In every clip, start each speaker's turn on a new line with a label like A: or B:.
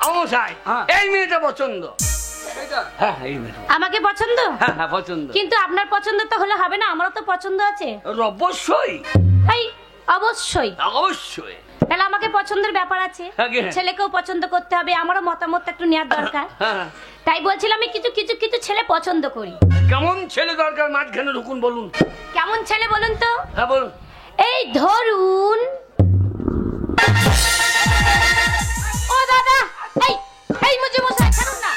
A: আমসাই এই মেয়েটা পছন্দ। হ্যাঁ এই মেয়েটা
B: আমাকে পছন্দ?
A: হ্যাঁ হ্যাঁ পছন্দ।
B: কিন্তু আপনার পছন্দ তো হলে হবে না, আমারও তো পছন্দ আছে।
A: অবশ্যই
B: এই অবশ্যই
A: অবশ্যই।
B: তাহলে আমাকে পছন্দের ব্যাপার আছে, ছেলেকেও পছন্দ করতে হবে, আমারও মতামত একটু নেওয়ার দরকার। তাই বলছিলাম আমি কিছু কিছু কিছু ছেলে পছন্দ করি।
A: কেমন ছেলে দরকার মাঝখানে ঢুকুন বলুন।
B: কেমন ছেলে বলুন তো?
A: হ্যাঁ বলুন।
B: এই ধরুন ও দাদা, এই এই মুজি মশাই ছাড়ুন না।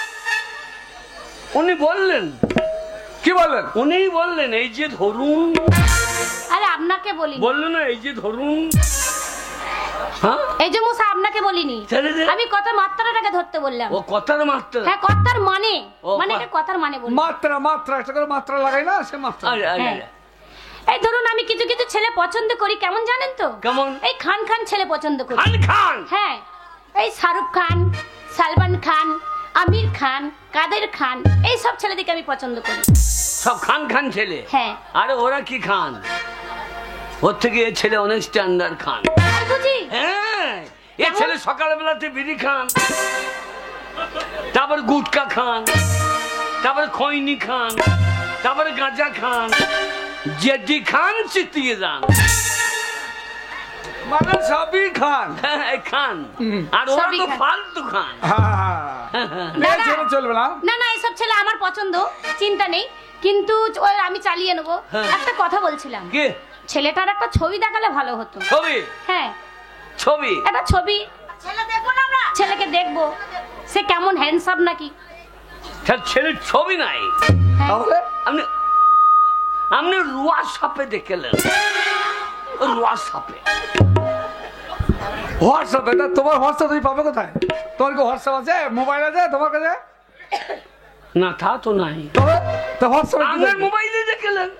A: উনি বললেন
C: কি বললেন?
A: উনিই বললেন এই যে ধরুন।
B: আরে আপনাকে বলিনি।
A: বললেন না এই যে ধরুন। হ্যাঁ
B: এই যে মশাই আপনাকে বলিনি, আমি কথার মাত্রাটাকে ধরতে বললাম।
A: ও কথার মাত্রা?
B: হ্যাঁ কথার মানে, মানে এটা কথার মানে বলি।
C: মাত্রা মাত্রা একটা করে মাত্রা লাগাই না, সে মাত্রা।
B: এই ধরুন আমি কিছু কিছু ছেলে পছন্দ করি, কেমন জানেন তো?
A: কেমন?
B: এই খান খান ছেলে পছন্দ করি।
A: খান খান?
B: হ্যাঁ, এই শাহরুখ খান, সালমান খান, আমির খান, কাদের খান, এই সব ছেলেদেরকে আমি পছন্দ করি।
A: সব খান খান ছেলে?
B: হ্যাঁ।
A: আরে ওরা কি খান, ওর থেকে এ ছেলে অনেক স্ট্যান্ডার্ড খান।
B: বুঝি?
A: হ্যাঁ, এ ছেলে সকালবেলাতে বিড়ি খান, তারপর গুটকা খান, তারপর খৈনি খান, তারপরে গাঁজা খান, জেডি খান চিতিয়ে যান,
C: মানে সবই খান।
A: হ্যাঁ খান। আর ওরা তো ফালতু খান।
C: চলবে না।
B: না না, এসব ছেলে আমার পছন্দ, চিন্তা নেই, কিন্তু আমি চালিয়ে নেবো। একটা কথা বলছিলাম, ছেলেটার একটা ছবি দেখালে ভালো হতো।
A: ছবি? হ্যাঁ ছবি,
B: একটা ছবি ছেলেকে দেখবো, সে কেমন হ্যান্ডসাম নাকি।
A: ছেলের ছবি নাই?
C: তাহলে
A: আপনি আপনি রুয়া সাপে দেখলেন? রুয়া সাপে
C: হোয়াটসঅ্যাপ, এটা তোমার হোয়াটসঅ্যাপ তুমি পাবে কোথায়? তোমার কি হোয়াটসঅ্যাপ আছে, মোবাইল আছে তোমার কাছে?
A: না তা তো নাই।
C: তবে তো হোয়াটসঅ্যাপ
A: আপনার মোবাইলে দেখলেন?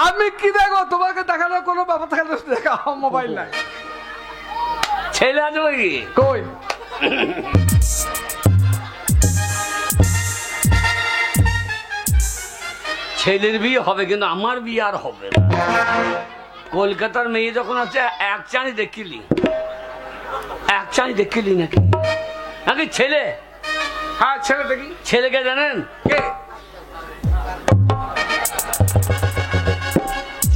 C: আমি কি দেখো, তোমাকে দেখানোর কোনো ব্যাপার থাকলে দেখা, মোবাইল নাই।
A: ছেলে আছে ওই
C: কই?
A: ছেলের বিয়ে হবে কিন্তু আমার বিয়ে আর হবে না। কলকাতার মেয়ে যখন আছে এক চানি দেখিলি, এক চানি দেখিলি নাকি? নাকি ছেলে?
C: হ্যাঁ ছেলে দেখি।
A: ছেলেকে জানেন?
C: কে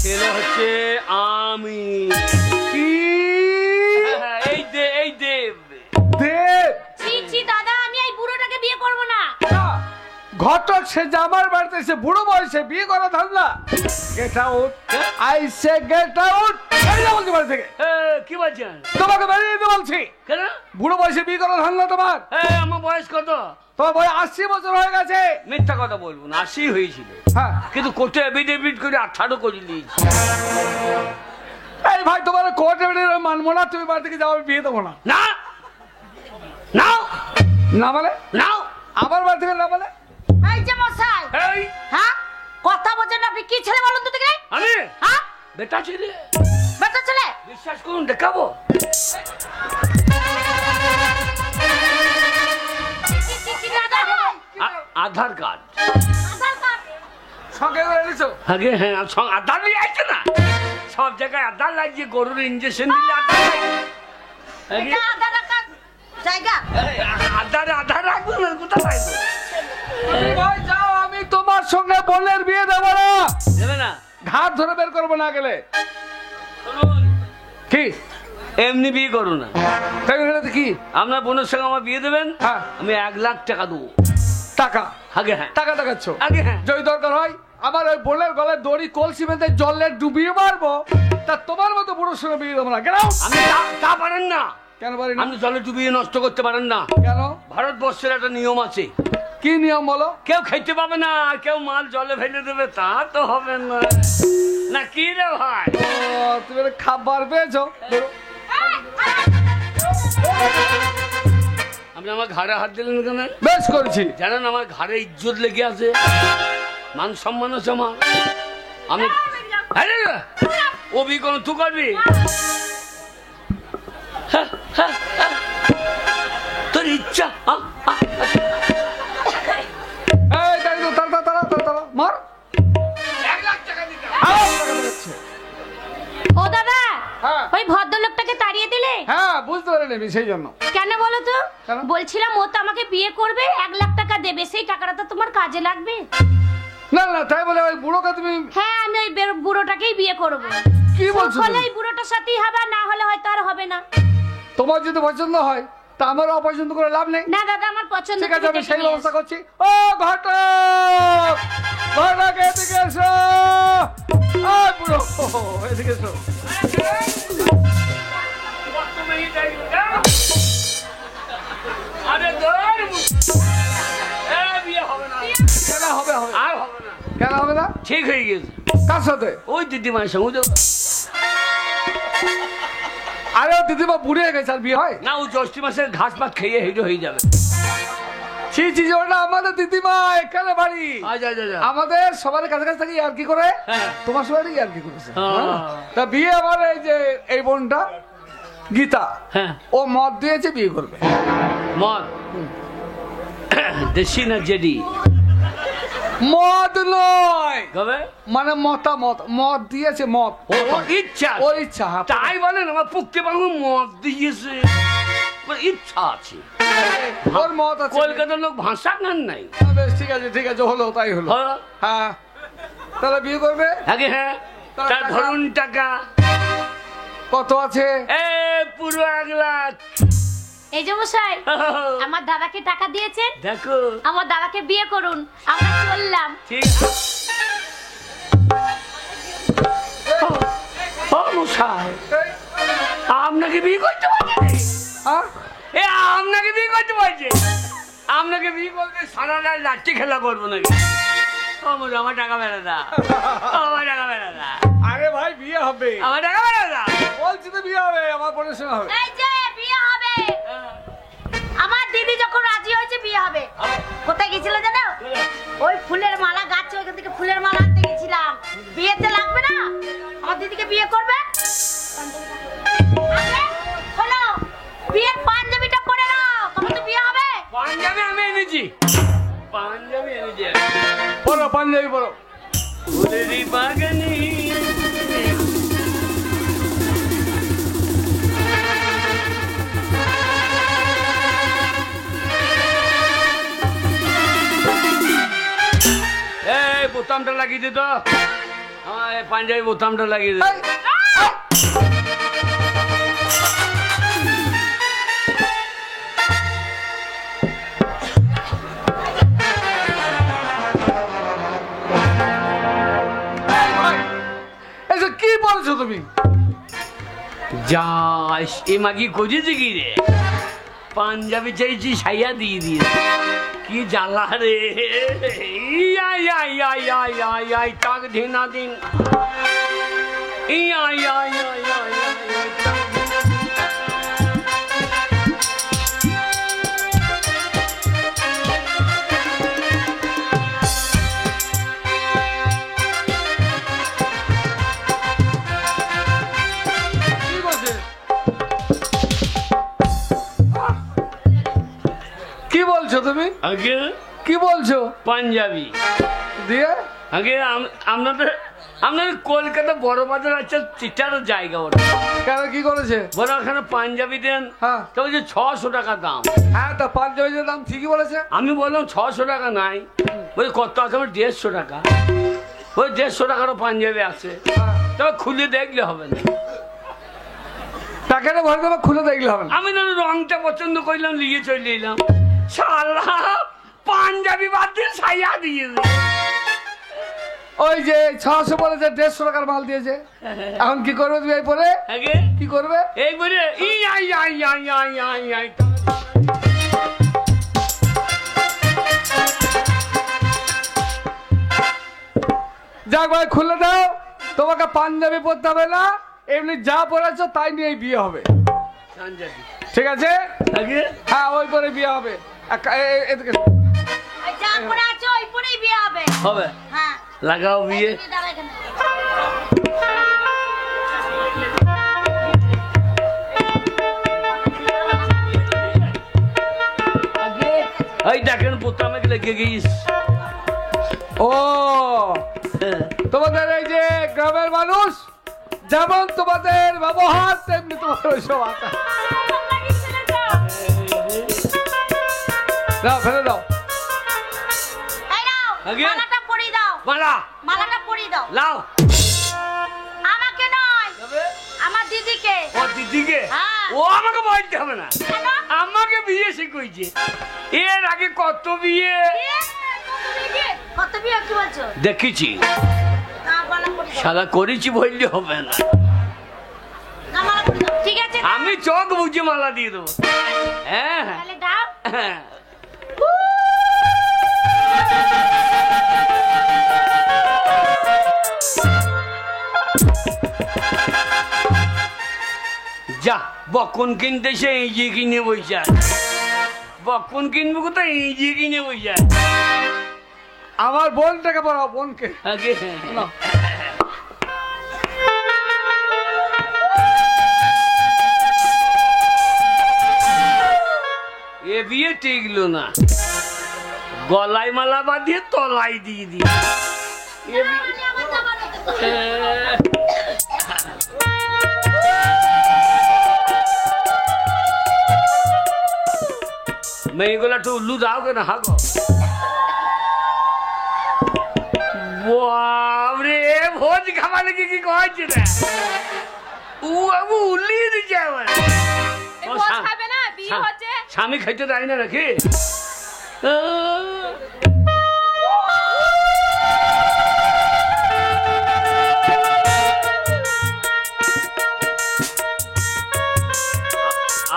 A: ছেলে হচ্ছে আমি।
C: কি?
A: এই দে, এই দেব।
C: দেব?
B: ছি ছি দাদা, আমি এই বুড়োটাকে বিয়ে করব না।
C: ঘটক সে জামার বাড়িতে এসে বুড়ো বয়সে বিয়ে করা ধান্দা। Get out, I say get out. এই না বলছি বাড়ি থেকে।
A: কি বলছেন?
C: তোমাকে বেরিয়ে যেতে বলছি।
A: কেন?
C: বুড়ো বয়সে বিয়ে করা ধান্দা তোমার?
A: আমার বয়স কত?
C: তোমার বয়স 80 বছর হয়ে গেছে।
A: মিথ্যা কথা বলবো না, 80 হয়েছিল।
C: হ্যাঁ,
A: কিন্তু কোর্টে এফিডেভিট করে 18 করে দিয়েছি।
C: এই ভাই তোমার কোর্টে মানবো না, তুমি বাড়ি থেকে যাও, আমি বিয়ে দেবো না।
A: না নাও
C: না বলে
A: নাও,
C: আবার বাড়ি থেকে না বলে।
B: এই যে মশাই,
A: এই
B: হ্যাঁ কথা বলছেন আপনি, কি ছেলে বলুন তো দেখে?
A: আমি
B: হ্যাঁ
A: বেটা ছেলে,
B: বেটা ছেলে।
A: বিশ্বাস করুন দেখাবো। আধার কার্ড,
B: আধার কার্ড
C: সঙ্গে করে এনেছো?
A: আগে হ্যাঁ আধার নিয়ে আসছে না, সব জায়গায় আধার লাগিয়ে গরুর ইঞ্জেকশন দিলে আধার লাগে।
B: এটা আধার কার্ড জায়গা,
A: আধারে আধার রাখবো না, কোথায় রাখবো?
C: ভাই যাও, আমি তোমার সঙ্গে বোনের বিয়ে দেবো না।
A: দেবে না?
C: ঘাট ধরে বের করবো না গেলে। কি
A: এমনি বিয়ে করো না,
C: কি
A: আপনার বোনের সঙ্গে আমার বিয়ে দেবেন,
C: হ্যাঁ
A: আমি 1 লাখ টাকা দেবো।
C: টাকা?
A: আগে হ্যাঁ
C: টাকা দেখাচ্ছ?
A: আগে হ্যাঁ।
C: যদি দরকার হয় আমার ওই বোনের গলায় দড়ি কলসি বেঁধে জলে ডুবিয়ে মারবো, তা তোমার মতো বুড়োর সঙ্গে বিয়ে দেবো না। কেন?
A: আমি তা পারেন না।
C: কেন পারি না?
A: আপনি জলে ডুবিয়ে নষ্ট করতে পারেন না।
C: কেন?
A: ভারতবর্ষের একটা নিয়ম আছে।
C: কি নিয়ম বলো?
A: কেউ খাইতে পাবে না, আর কেউ মাল জলে ফেলে দেবে, তা তো হবে না। না কি রে ভাই?
C: ও তুমি খাবার পেয়েছো?
A: আপনি আমার ঘাড়ে হাত দিলেন কেন?
C: বেশ করেছি।
A: জানেন আমার ঘাড়ে ইজ্জত লেগে আছে, মান সম্মান আছে আমার। আমি ওবি কোন তু করবি, তোর ইচ্ছা।
C: মার।
B: ও দাদা,
C: হ্যাঁ।
B: ওই ভদ্রলোকটাকে তাড়িয়ে দিলে?
C: হ্যাঁ বুঝতে পারিনি সেই জন্য।
B: কেন বলো তো?
C: কেন?
B: বলছিলাম ও তো আমাকে বিয়ে করবে, 1 লাখ টাকা দেবে, সেই টাকাটা তো তোমার কাজে লাগবে।
C: না না, তাই বলে ওই বুড়োকে তুমি
B: হ্যাঁ, আমি ওই বুড়োটাকেই বিয়ে করব।
C: কি বলছো তুমি?
B: হলে ওই বুড়োটার সাথেই হবে, আর না হলে হয়তো আর হবে না।
C: তোমার যদি পছন্দ হয় তা আমারও অপছন্দ করে লাভ নেই।
B: না দাদা, আমার পছন্দ।
C: ঠিক আছে, আমি সেই ব্যবস্থা করছি। ও ঘটক, ঘটক এদিকে এসো। আয় বুড়ো, এদিকে এসো।
A: আরে ধর, বিয়ে হবে না।
C: কেন হবে? হবে
A: আর হবে না।
C: কেন হবে না?
A: ঠিক হয়ে গেছে।
C: কার সাথে?
A: ওই দিদিমার সঙ্গে।
C: আরে ও দিদিমা বুড়ি হয়ে গেছে, আর বিয়ে হয়
A: না, ও জ্যৈষ্ঠী মাসের ঘাস পাত খেয়ে হিরো হয়ে যাবে।
C: ছি ছি, ওটা আমাদের দিদিমা, এখানে বাড়ি। আমাদের সবার কাছাকাছি থাকি আর কি করে,
A: হ্যাঁ।
C: তোমার সবাই আর কি করেছে।
A: হ্যাঁ।
C: তা বিয়ে আমার এই যে এই বোনটা গীতা,
A: হ্যাঁ।
C: ও মত দিয়েছে বিয়ে করবে।
A: মদ দেশি না জেডি?
C: মদ নয়,
A: কবে?
C: মানে মতামত, মত দিয়েছে, মত
A: ওর ইচ্ছা।
C: ওর ইচ্ছা। হ্যাঁ।
A: তাই বলেন আমার পুক্তি বাংলা মদ দিয়েছে, ওর ইচ্ছা আছে।
C: ওর মত আছে।
A: কলকাতার লোক ভাষা গান নাই।
C: বেশ, ঠিক আছে ঠিক আছে, হলো তাই হলো।
A: হ্যাঁ।
C: হ্যাঁ, তাহলে বিয়ে করবে।
A: আগে হ্যাঁ, তার ধরুন টাকা
C: কত আছে?
A: এ পুরো 1 লাখ।
B: এই যে মশাই, আমার দাদাকে টাকা দিয়েছেন,
A: দেখো
B: আমার দাদাকে বিয়ে করুন, আমরা চললাম।
A: ঠিক। ও মশাই, আপনাকে বিয়ে করতে পারছে?
C: হ্যাঁ?
A: এ আপনাকে বিয়ে করতে পারছে? আপনাকে বিয়ে করতে সারা রাত লাঠি খেলা করবো নাকি? ও মশাই, আমার টাকা বেড়ে দা, আমার টাকা বেড়ে দা,
C: আরে ভাই, বিয়ে হবে।
A: আমার টাকা বেড়ে দা।
C: বলছি তো বিয়ে হবে, আমার বোনের সঙ্গে হবে।
B: এই যে বিয়ে হবে, আমার দিদি যখন রাজি হয়েছে বিয়ে হবে। কোথায় গেছিল জানো? ওই ফুলের মালা গাছ, ওইখান থেকে ফুলের মালা আনতে গেছিলাম। বিয়েতে লাগবে না? আমার দিদিকে বিয়ে করবে। আগে শোনো, বিয়ের পাঞ্জাবিটা পরে নাও, তখন তো বিয়ে হবে।
A: পাঞ্জাবি আমি এনেছি, পাঞ্জাবি এনেছি।
C: পড়ো পাঞ্জাবি পড়ো।
A: ফুলেরি বাগানে এই বোতামটা লাগিয়ে দিত, আমার এই পাঞ্জাবি বোতামটা লাগিয়ে দিত।
C: এই, এসব কি বলছো তুমি?
A: যা এ মাগি করেছে কি রে? পাঞ্জাবি চাইছি, সাইয়া দিয়ে দিয়ে কি জ্বালা রে। ইয়াই ইয়াই ইয়াই ইয়াই ইয়াই ইয়াই তাক ধিনা দিন, ইয়াই ইয়াই ইয়াই ইয়াই ইয়াই তাক।
C: কি বলছে? কি বলছো তুমি?
A: আগে
C: কি বলছো?
A: পাঞ্জাবি
C: দিয়ে
A: আগে আপনাদের কলকাতা বড় বাজার আছে, চিটার জায়গা ওটা।
C: কেন, কি করেছে?
A: বড় ওখানে পাঞ্জাবি দেন,
C: হ্যাঁ।
A: তো বলছে 600 টাকা দাম।
C: হ্যাঁ, তা পাঞ্জাবির দাম ঠিকই বলেছে।
A: আমি বললাম 600 টাকা নাই, বলছি কত আছে? আমার 150 টাকা। ওই 150 টাকারও পাঞ্জাবি আছে,
C: হ্যাঁ।
A: তবে খুলে দেখলে হবে না।
C: টাকাটা ভরে দেবো, খুলে দেখলে হবে না।
A: আমি না রংটা পছন্দ করলাম, নিয়ে চলে এলাম। শালা পাঞ্জাবি বাদ দিয়ে সাইয়া দিয়ে
C: ওই যে 600 বলেছে, 150 টাকার মাল দিয়েছে। এখন কি করবে তুমি এই পরে?
A: আগে
C: কি করবে?
A: এই বলে ইয়াই ইয়াই ইয়াই ইয়াই ইয়াই ইয়াই।
C: যাক ভাই, খুলে দাও। তোমাকে পাঞ্জাবি পরতে হবে না, এমনি যা পরেছো তাই নিয়ে বিয়ে হবে।
A: পাঞ্জাবি
C: ঠিক আছে?
A: আগে
C: হ্যাঁ, ওই পরে বিয়ে হবে। এদিকে
B: ওই যা পরে আছো ওই পরেই বিয়ে হবে।
A: হবে,
B: হ্যাঁ,
A: লাগাও বিয়ে।
B: তুমি দাঁড়া এখানে।
A: এই দেখেন বোতামে লেগে গিয়েছ।
C: ও তোমাদের এই যে গ্রামের মানুষ যেমন তোমাদের ব্যবহার, তেমনি তোমার ওইসব আচার। দাও ফেলে দাও।
B: এই নাও
A: আগে?
B: মালাটা পরিয়ে দাও।
A: মালা
B: মালাটা পরিয়ে দাও।
A: লাও।
B: আমাকে নয়, আমার দিদিকে।
A: ও দিদিকে?
B: হ্যাঁ।
A: ও আমাকে বলতে হবে না,
B: কেন?
A: আমাকে বিয়ে শিখেছে। এর আগে কত বিয়ে
B: কত বিয়ে কি বলছো?
A: দেখেছি,
B: না, মালা পরিয়ে দাও।
A: সাদা করেছি বললে হবে না।
B: না, মালা পরিয়ে দাও। ঠিক আছে, দাও।
A: আমি চোখ বুঝে মালা দিয়ে দেবো। হ্যাঁ
B: তাহলে দাও।
A: হ্যাঁ। যা বকন কিনতে সে এই যে কিনে বইসা, বকন কিনবো কোথায়, এই যে কিনে বইসা।
C: আমার বোনটাকে পড়াও, বোনকে।
A: আগে
C: নাও।
A: এ বিয়ে টিকলো না, গলায় মালা বাঁধিয়ে তলায় দিয়ে দিয়ে। এ বিয়ে-
B: আমার জামা দিতে।
A: মেয়েগুলা একটু উল্লু দাও কেন হাগো। বাবরে ভোজ খাবার কি কি কয়েছে না, ও বাবু উল্লিয়ে দিচ্ছে আমার।
D: এই ভোজ খাবে না, বিয়ে হচ্ছে।
A: স্বামী খাইতে দেয় না নাকি?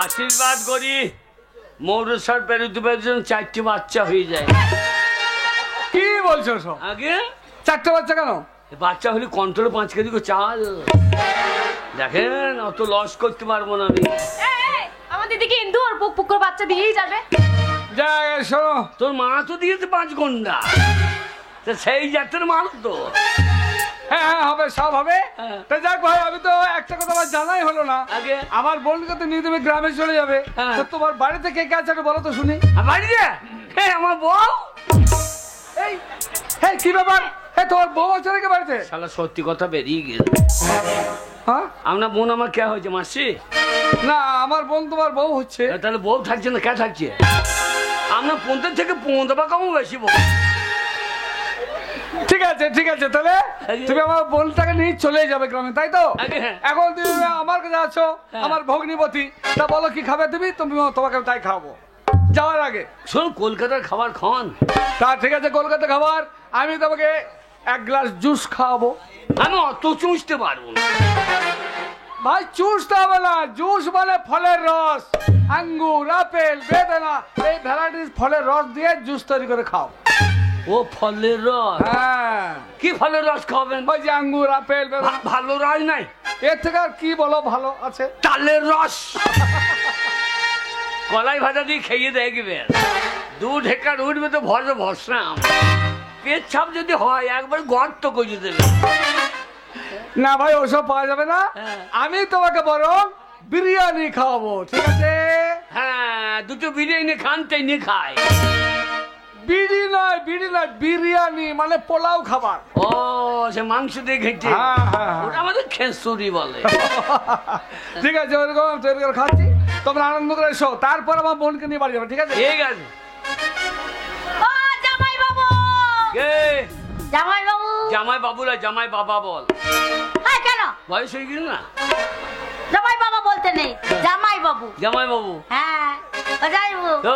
A: আশীর্বাদ করি মৌরসর পেরোতে পেরোতে 4টে বাচ্চা হয়ে যায়।
C: কি বলছো সব?
A: আগে
C: 4টে বাচ্চা কেন?
A: বাচ্চা হলে কন্ট্রোলে 5 কেজি করে চাল। দেখেন অত লস করতে পারবো না আমি।
D: এই, আমার দিদিকে ইন্দু আর পুক পুক করে বাচ্চা দিয়েই যাবে।
C: যা শোনো,
A: তোর মা তো দিয়েছে 5 ঘন্টা, তা সেই জাতের মাল তো।
C: হ্যাঁ হ্যাঁ হবে, সব হবে।
A: হ্যাঁ।
C: তা যাক ভাই, আমি তো একটা কথা আমার জানাই হলো না।
A: আগে?
C: আমার বোনকে তো নিয়ে তুমি গ্রামে চলে যাবে।
A: হ্যাঁ।
C: তো তোমার বাড়িতে কে কে আছে একটু বলো তো শুনি।
A: আর বাড়িতে আমার বউ।
C: এই হ্যাঁ, কি ব্যাপার? হ্যাঁ, তোমার বউ আছে নাকি বাড়িতে?
A: শালা সত্যি কথা বেরিয়ে গেল।
C: হ্যাঁ,
A: আপনার বোন আমার কে হয়েছে মাসি?
C: না আমার বোন তোমার বউ হচ্ছে।
A: তাহলে বউ থাকছে না, কে থাকছে? আপনার 15 থেকে 15 কম বেশি বউ।
C: ঠিক আছে ঠিক আছে, তাহলে
A: আগে?
C: তুমি আমার বোনটাকে নিয়ে চলে যাবে গ্রামে, তাই তো?
A: আগে হ্যাঁ।
C: এখন তুমি আমার কাছে আছো,
A: হ্যাঁ।
C: আমার ভগ্নিপতি। তা বলো কি খাবে তুমি? তুমি তোমাকে তাই খাবো যাওয়ার আগে।
A: শোন, কলকাতার খাবার খান।
C: তা ঠিক আছে, কলকাতা খাবার। আমি তোমাকে 1 গ্লাস জুস খাওয়াবো।
A: আমি অত চুষতে পারবো না
C: ভাই, চুষতে হবে না, জুস মানে ফলের রস। আঙ্গুর, আপেল, বেদানা, এই ভ্যারাইটিস ফলের রস দিয়ে জুস তৈরি করে খাও।
A: ও ফলের রস?
C: হ্যাঁ,
A: কি ফলের রস খাবেন?
C: ওই যে আঙ্গুর, আপেল, বেদানা।
A: ভালো রস নাই?
C: এর থেকে আর কি বলো ভালো আছে?
A: তালের রস। কলাই ভাজা দিয়ে খেয়ে দেখবেন, 2 ঢেকার উঠবে তো ভরসাম। পেচ্ছাপ যদি হয় একবার গর্ত করে দেবে।
C: না ভাই, ওসব পাওয়া যাবে না।
A: হ্যাঁ।
C: আমি তোমাকে বরং বিরিয়ানি খাওয়াবো, ঠিক আছে?
A: হ্যাঁ, 2টো বিরিয়ানি খান, তেনে খায়।
C: বিড়ি নয়, বিরিয়ানি মানে পোলাও খাবার।
A: ও, সে মাংস দিয়ে ঘেটে,
C: হ্যাঁ, হ্যাঁ, হ্যাঁ।
A: ওটা আমাদের খেসুরি বলে।
C: ঠিক আছে, ওরকম তৈরি করে খাচ্ছি, তোমরা আনন্দ করে এসো। তারপর আমার বোনকে নিয়ে বাড়ি যাবে, ঠিক আছে?
A: ঠিক আছে।
B: ও জামাই বাবু,
A: কে?
B: জামাই বাবু।
A: জামাই বাবুরা জামাই বাবা বল।
B: হ্যাঁ, কেন
A: বয়স হয়ে গেল না?
B: জামাই বাবা বলতে নেই, জামাই বাবু।
A: জামাই বাবু।
B: হ্যাঁ, ও জামাই বাবু।
A: তো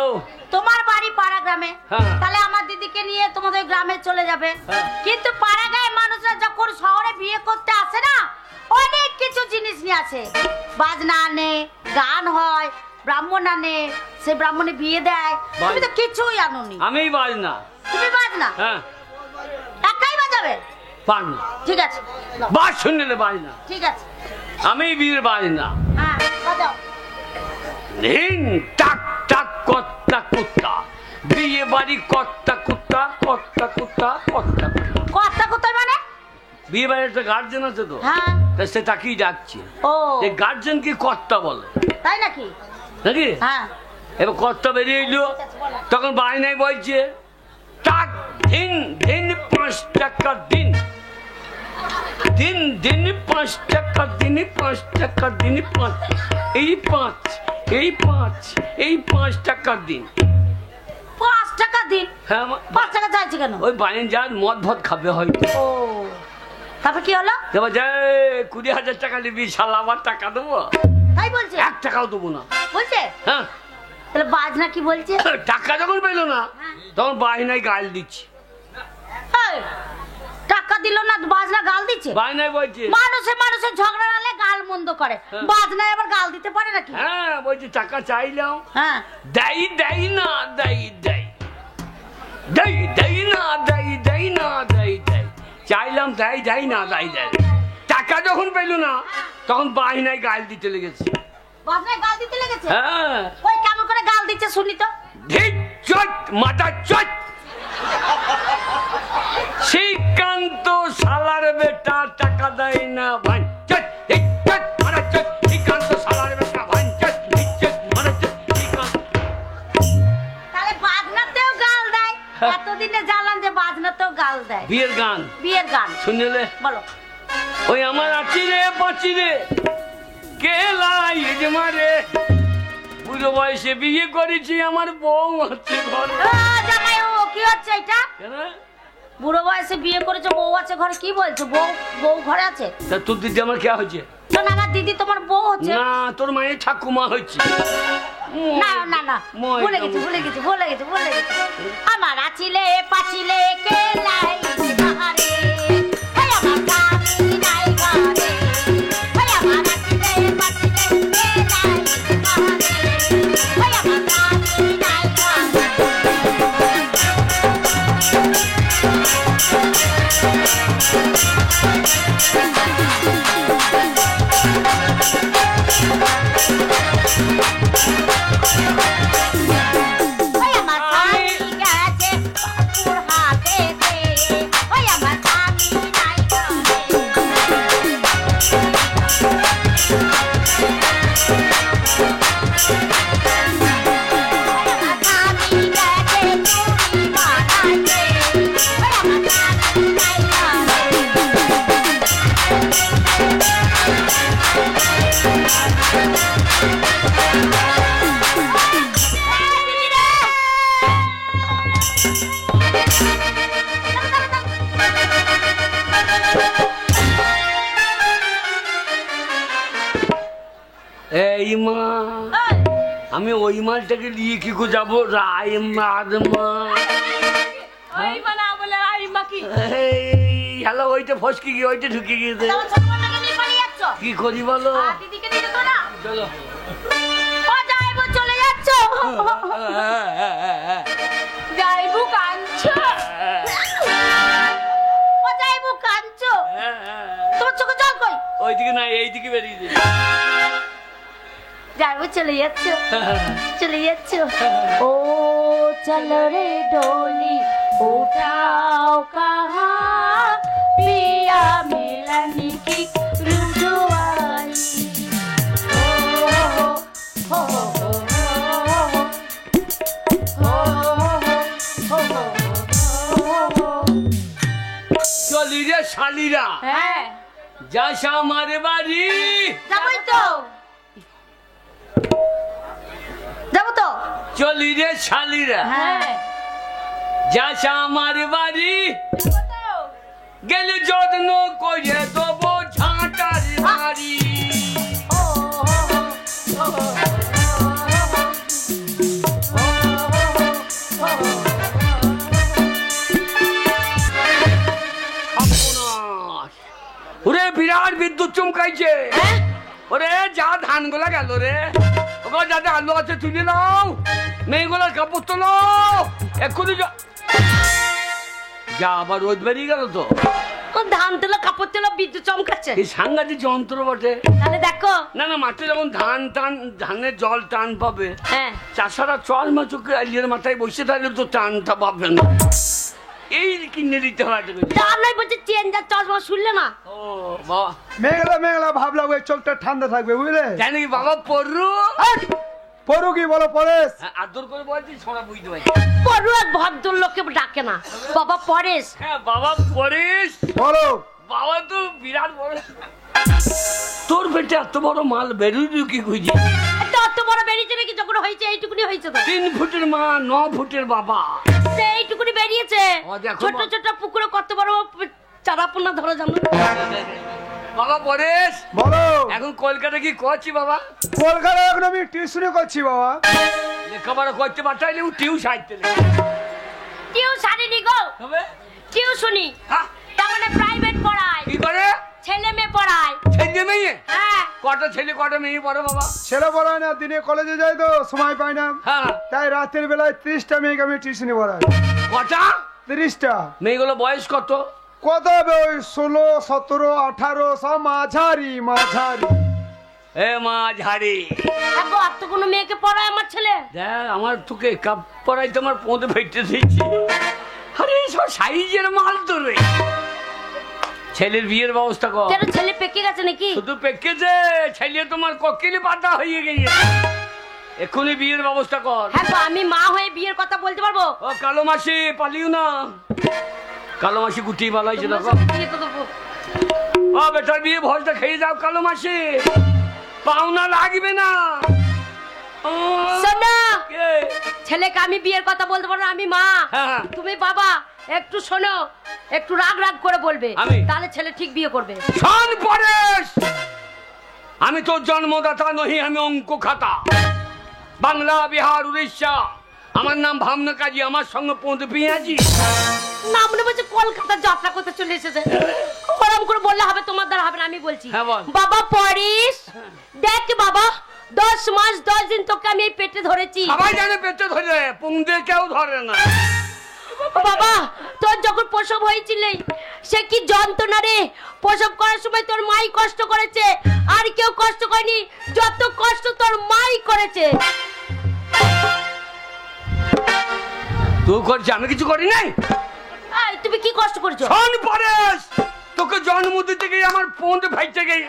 B: তোমার বাড়ি পাড়া গ্রামে,
A: হ্যাঁ।
B: তাহলে আমার দিদিকে নিয়ে তোমাদের গ্রামে চলে যাবে।
A: হ্যাঁ।
B: কিন্তু পাড়া গায়ে মানুষরা যখন শহরে বিয়ে করতে আসে না, অনেক কিছু জিনিস নিয়ে আসে। বাজনা আনে, গান হয়, ব্রাহ্মণ আনে, সে ব্রাহ্মণে বিয়ে দেয়। তুমি তো কিছুই আনোনি।
A: আমি বাজ না।
B: তুমি বাজনা
A: হ্যাঁ,
B: একাই বাজাবে?
A: পার না।
B: ঠিক আছে, নাও।
A: বাজ শুনলে বাজ না।
B: ঠিক আছে,
A: আমি বিয়ের বাজ না।
B: হ্যাঁ বাজাও।
A: ধিন টাক টাক কর্তা কুত্তা, বিয়ে বাড়ি কর্তা কুত্তা, কর্তা কুত্তা, কর্তা কুত্তা।
B: কথা কোথায় মানে?
A: বিয়ে বাড়ির একটা গার্জেন আছে তো,
B: হ্যাঁ।
A: তা সে তাকেই ডাকছে।
B: ও,
A: এই গার্জেন কি কর্তা বলে
B: তাই নাকি?
A: নাকি?
B: হ্যাঁ।
A: এবার কর্তা বেরিয়ে এলো, তখন বায়নায় বলছে টাক দিন দিন 5 টাকা দিন, দিন দিন 5 টাকা দিন, 5 টাকা দিন, 5 এই 5 এই 5 এই 5 টাকা দিন।
B: দিন।
A: হ্যাঁ
B: 5 টাকা চাইছে কেন?
A: ওই বাইন যান মদ ভদ খাবে হয়তো।
B: ও তারপর কি হলো?
A: এবার যে 20,000 টাকা নিবি শালা, আমার টাকা দেবো?
B: তাই বলছে?
A: 1 টাকাও দেবো না।
B: বলছে?
A: হ্যাঁ
B: তাহলে বাজনা কি বলছে?
A: টাকা যখন পেলো না তখন বাহিনায় গাল দিচ্ছে।
B: এই, টাকা দিল না বাজনা গাল দিচ্ছে?
A: বাহিনায় বলছে
B: মানুষের ঝগড়া হলে গাল মন্দ করে, বাজনায় আবার গাল দিতে পারে নাকি?
A: হ্যাঁ বলছে টাকা চাইলাম,
B: হ্যাঁ
A: দেই দেই না দেই দেই দেই দেই না দেই দেই না দেই দেই, চাইলাম দেই দেই না দেই দেই। টাকা যখন পেলো না তখন বাহিনায় গাল দিতে লেগেছে।
B: বাজনায় গাল দিতে লেগেছে?
A: হ্যাঁ
B: ওই কেমন করে গাল দিচ্ছে শুনি তো।
A: ধিক চট মাথা চট, শ্রীকান্ত শালার বেটা টাকা দেয় না ভাই চট, ধিক চট মাথা চট, শ্রীকান্ত শালার বেটা ভাই চট, ধিক চট মাথা চট, শ্রীকান্ত।
B: তাহলে বাজনাতেও গাল দেয়? এতদিনে জানলাম যে বাজনাতেও গাল দেয়।
A: বিয়ের গান
B: বিয়ের গান
A: শুনলে?
B: বলো।
A: ওই আমার আছি রে পাচি রে কেলাই মারে, বুড়ো বয়সে বিয়ে করেছি আমার বউ আছে ঘরে।
B: জামাই ও কি হচ্ছে এটা?
A: কেন?
B: বুড়ো বয়সে বিয়ে করেছে, বউ আছে ঘরে, কি বলছো? বউ ঘরে আছে?
A: তা তোর দিদি আমার কে হয়েছে?
B: শোন, আমার দিদি তোমার বউ হচ্ছে
A: না, তোর মায়ের ঠাকুমা হচ্ছে।
B: না না না, ভুলে গেছি। আমার আছিলে পাচিলে কেলাই মারে, ওই আমার স্বামী নাই ঘরে, ওই আমার আছিলে পাচিলে কেলাই মারে, ওই আমার স্বামী নাই ঘরে। ওই আমার স্বামী গেছে বাপুর হাতেতে, ওই আমার স্বামী নাই ঘরে। ওই আমার স্বামী গেছে চুরি বানাইতে, ওই আমার স্বামী নাই ঘরে।
A: এই মা, আমি ওই মালটাকে নিয়ে কি করে যাবো? রায় মার মা,
D: ওই মানে বলে আই মাকি
A: হ্যালো, ওইটা ফসকে গিয়ে ওইটা ঢুকে গিয়েছে।
B: তোমার ছোট বোনটাকে নিয়ে পালিয়ে যাচ্ছ?
A: কি করি বলো?
B: আর দিদিকে নিয়ে যেত না?
A: চলো।
B: ও যাইবো, চলে যাচ্ছ?
D: যাইবু কাঞ্চো।
B: ও যাইবো কাঞ্চো? তোমার চোখে জল কই?
A: ওইদিকে না, এইদিকে বেরিয়ে যায়।
B: যাইবো, চলে যাচ্ছ? ও চলো রে ডোলি উঠাও কাহা, পিয়া মিলনি কি রুজুয়াই। ও হো
A: চলি রে শালিরা,
D: হ্যাঁ
A: যাস আমার বাড়ি।
B: যাবই তো, যাবো তো।
A: চলি রে শালিরা,
B: হ্যাঁ
A: যাস আমার বাড়ি, গেলে যত্ন করে দেবো ঝাঁটার বাড়ি। ওরে বিরাট বিদ্যুৎ চমকাইছে। ওরে যা ধান গুলা গেল রে, ওগো যাতে আলু আছে তুলে নাও, মেয়েগুলোর কাপড় তো নাও এক্ষুনি। যা আবার রোদ বেরিয়ে গেল তো।
B: ধান তুলো, কাপড় তুলো, বিদ্যুৎ চমকাচ্ছে।
A: এই সাংঘাতিক যন্ত্র বটে।
B: তাহলে দেখো
A: না না, মাঠে যখন ধানের জল টান পাবে,
B: হ্যাঁ
A: চাষারা চল মাচুকে আলিয়ার মাথায় বসে থাকলে তো টানটা পাবে না। এই কিনে দিতে হয়।
B: নাই বলছে চেঞ্জার চশমা, শুনলে না?
A: ও বাবা,
C: মেঘলা ভাবলাম ওই চোখটা ঠান্ডা থাকবে, বুঝলে?
A: জানি বাবা পড়ু
C: পড়ু কি বলো পরেশ?
A: আদর করে বলছি, ছোড়া বুঝতে পারছি।
B: পড়ু এক ভদ্রলোককে ডাকে না, বাবা পরেশ।
A: হ্যাঁ বাবা পরেশ,
C: বলো।
A: বাবা তো বিরাট বড়। তোর পেটে এত বড় মাল বেরোই কি খুঁজি?
B: অত বড় বেরিয়েছে নাকি? যখন হয়েছে এইটুকুনি হয়েছে তো।
A: 3 ফুটের মা, 9 ফুটের বাবা।
B: এইটুকুনি বেরিয়েছে।
A: ও, দেখো
B: ছোট ছোট পুকুরে কত বড় চারাপোনা ধরা যাবে।
A: বাবা পরেশ,
C: বলো।
A: এখন কলকাতা কি করছি বাবা?
C: কলকাতা এখন আমি টিউশনে করছি বাবা।
A: লেখাপড়া করতে পারতাইলে টিউশন
B: টিউশনি নি গো,
A: হবে
B: টিউশনি।
A: হ্যাঁ,
B: তার মানে প্রাইভেট পড়ায়,
A: কি করে?
B: ছেলে মেয়ে পড়ায়।
A: ছেলে মেয়ে?
B: হ্যাঁ,
A: কটা ছেলে কটা মেয়ে পড়ে বাবা?
C: ছেলে পড়ায় না, দিনে কলেজে যাই তো সময় পাই না,
A: হ্যাঁ,
C: তাই রাতের বেলায় 30টা মেয়েকে আমি টিউশনে পড়াই।
A: কটা
C: 30টা।
A: মেয়েগুলো বয়স কত?
C: কত হবে ওই 16, 17, 18, সব মাঝারি মাঝারি।
A: এ মা ঝাড়ি,
B: আগো আর তো কোনো মেয়েকে পড়ায় আমার ছেলে।
A: দেখ আমার তোকে কাপ পড়াই তোমার পৌঁতে ফেটে দিয়েছি। আরে সব সাইজের মাল তো রে। ছেলের বিয়ের ব্যবস্থা কর।
B: কেন ছেলে পেকে গেছে নাকি?
A: শুধু পেকেছে, ছেলে তোমার ককিলে পাতা হয়ে গেছে। এক্ষুনি বিয়ের ব্যবস্থা কর।
B: হ্যাঁ গো, আমি মা হয়ে বিয়ের কথা বলতে পারবো?
A: ও কালো মাসি পালিও না, কালো মাসি গুটি বালাইছে
B: তোমার
A: দেখো।
B: সাথে বিয়ে তো দেবো।
A: ও বেটার বিয়ে ভোজটা খেয়ে যাও কালো মাসি, পাওনা লাগবে না। ও,
B: শোনো,
A: কে?
B: ছেলেকে আমি বিয়ের কথা বলতে পারবো না, আমি মা।
A: হ্যাঁ।
B: তুমি বাবা, একটু শোনো, একটু রাগ রাগ করে বলবে,
A: আমি?
B: তাহলে ছেলে ঠিক বিয়ে করবে।
A: শোন পরেশ, আমি তোর জন্মদাতা নহি, আমি অঙ্ক খাতা। বাংলা, বিহার, উড়িষ্যা। আমার নাম ভাবনা কাজী, আমার সঙ্গে পৌঁছে পেঁয়াজি।
B: না মনে বলছে কলকাতার যাত্রা করতে চলে এসেছে। ওরম করে বললে হবে? তোমার দ্বারা হবে না, আমি বলছি।
A: হ্যাঁ, বল।
B: বাবা পরিস, দেখ বাবা, 10 মাস 10 দিন তোকে আমি এই পেটে ধরেছি।
A: সবাই জানে পেটে ধরে, পুংদে কেউ ধরে না।
B: ও বাবা, তোর যখন প্রসব হয়েছিল সে কি যন্ত্রণা রে! প্রসব করার সময় তোর মাই কষ্ট করেছে, আর কেউ কষ্ট করেনি। যত কষ্ট তোর মাই করেছে।
A: তুই করছিস, আমি কিছু করি নাই।
B: এই, তুমি কি কষ্ট করেছো?
A: শোন পরেশ, তোকে জন্ম দিতে গিয়ে আমার পৌঁতে ফাইতে গিয়ে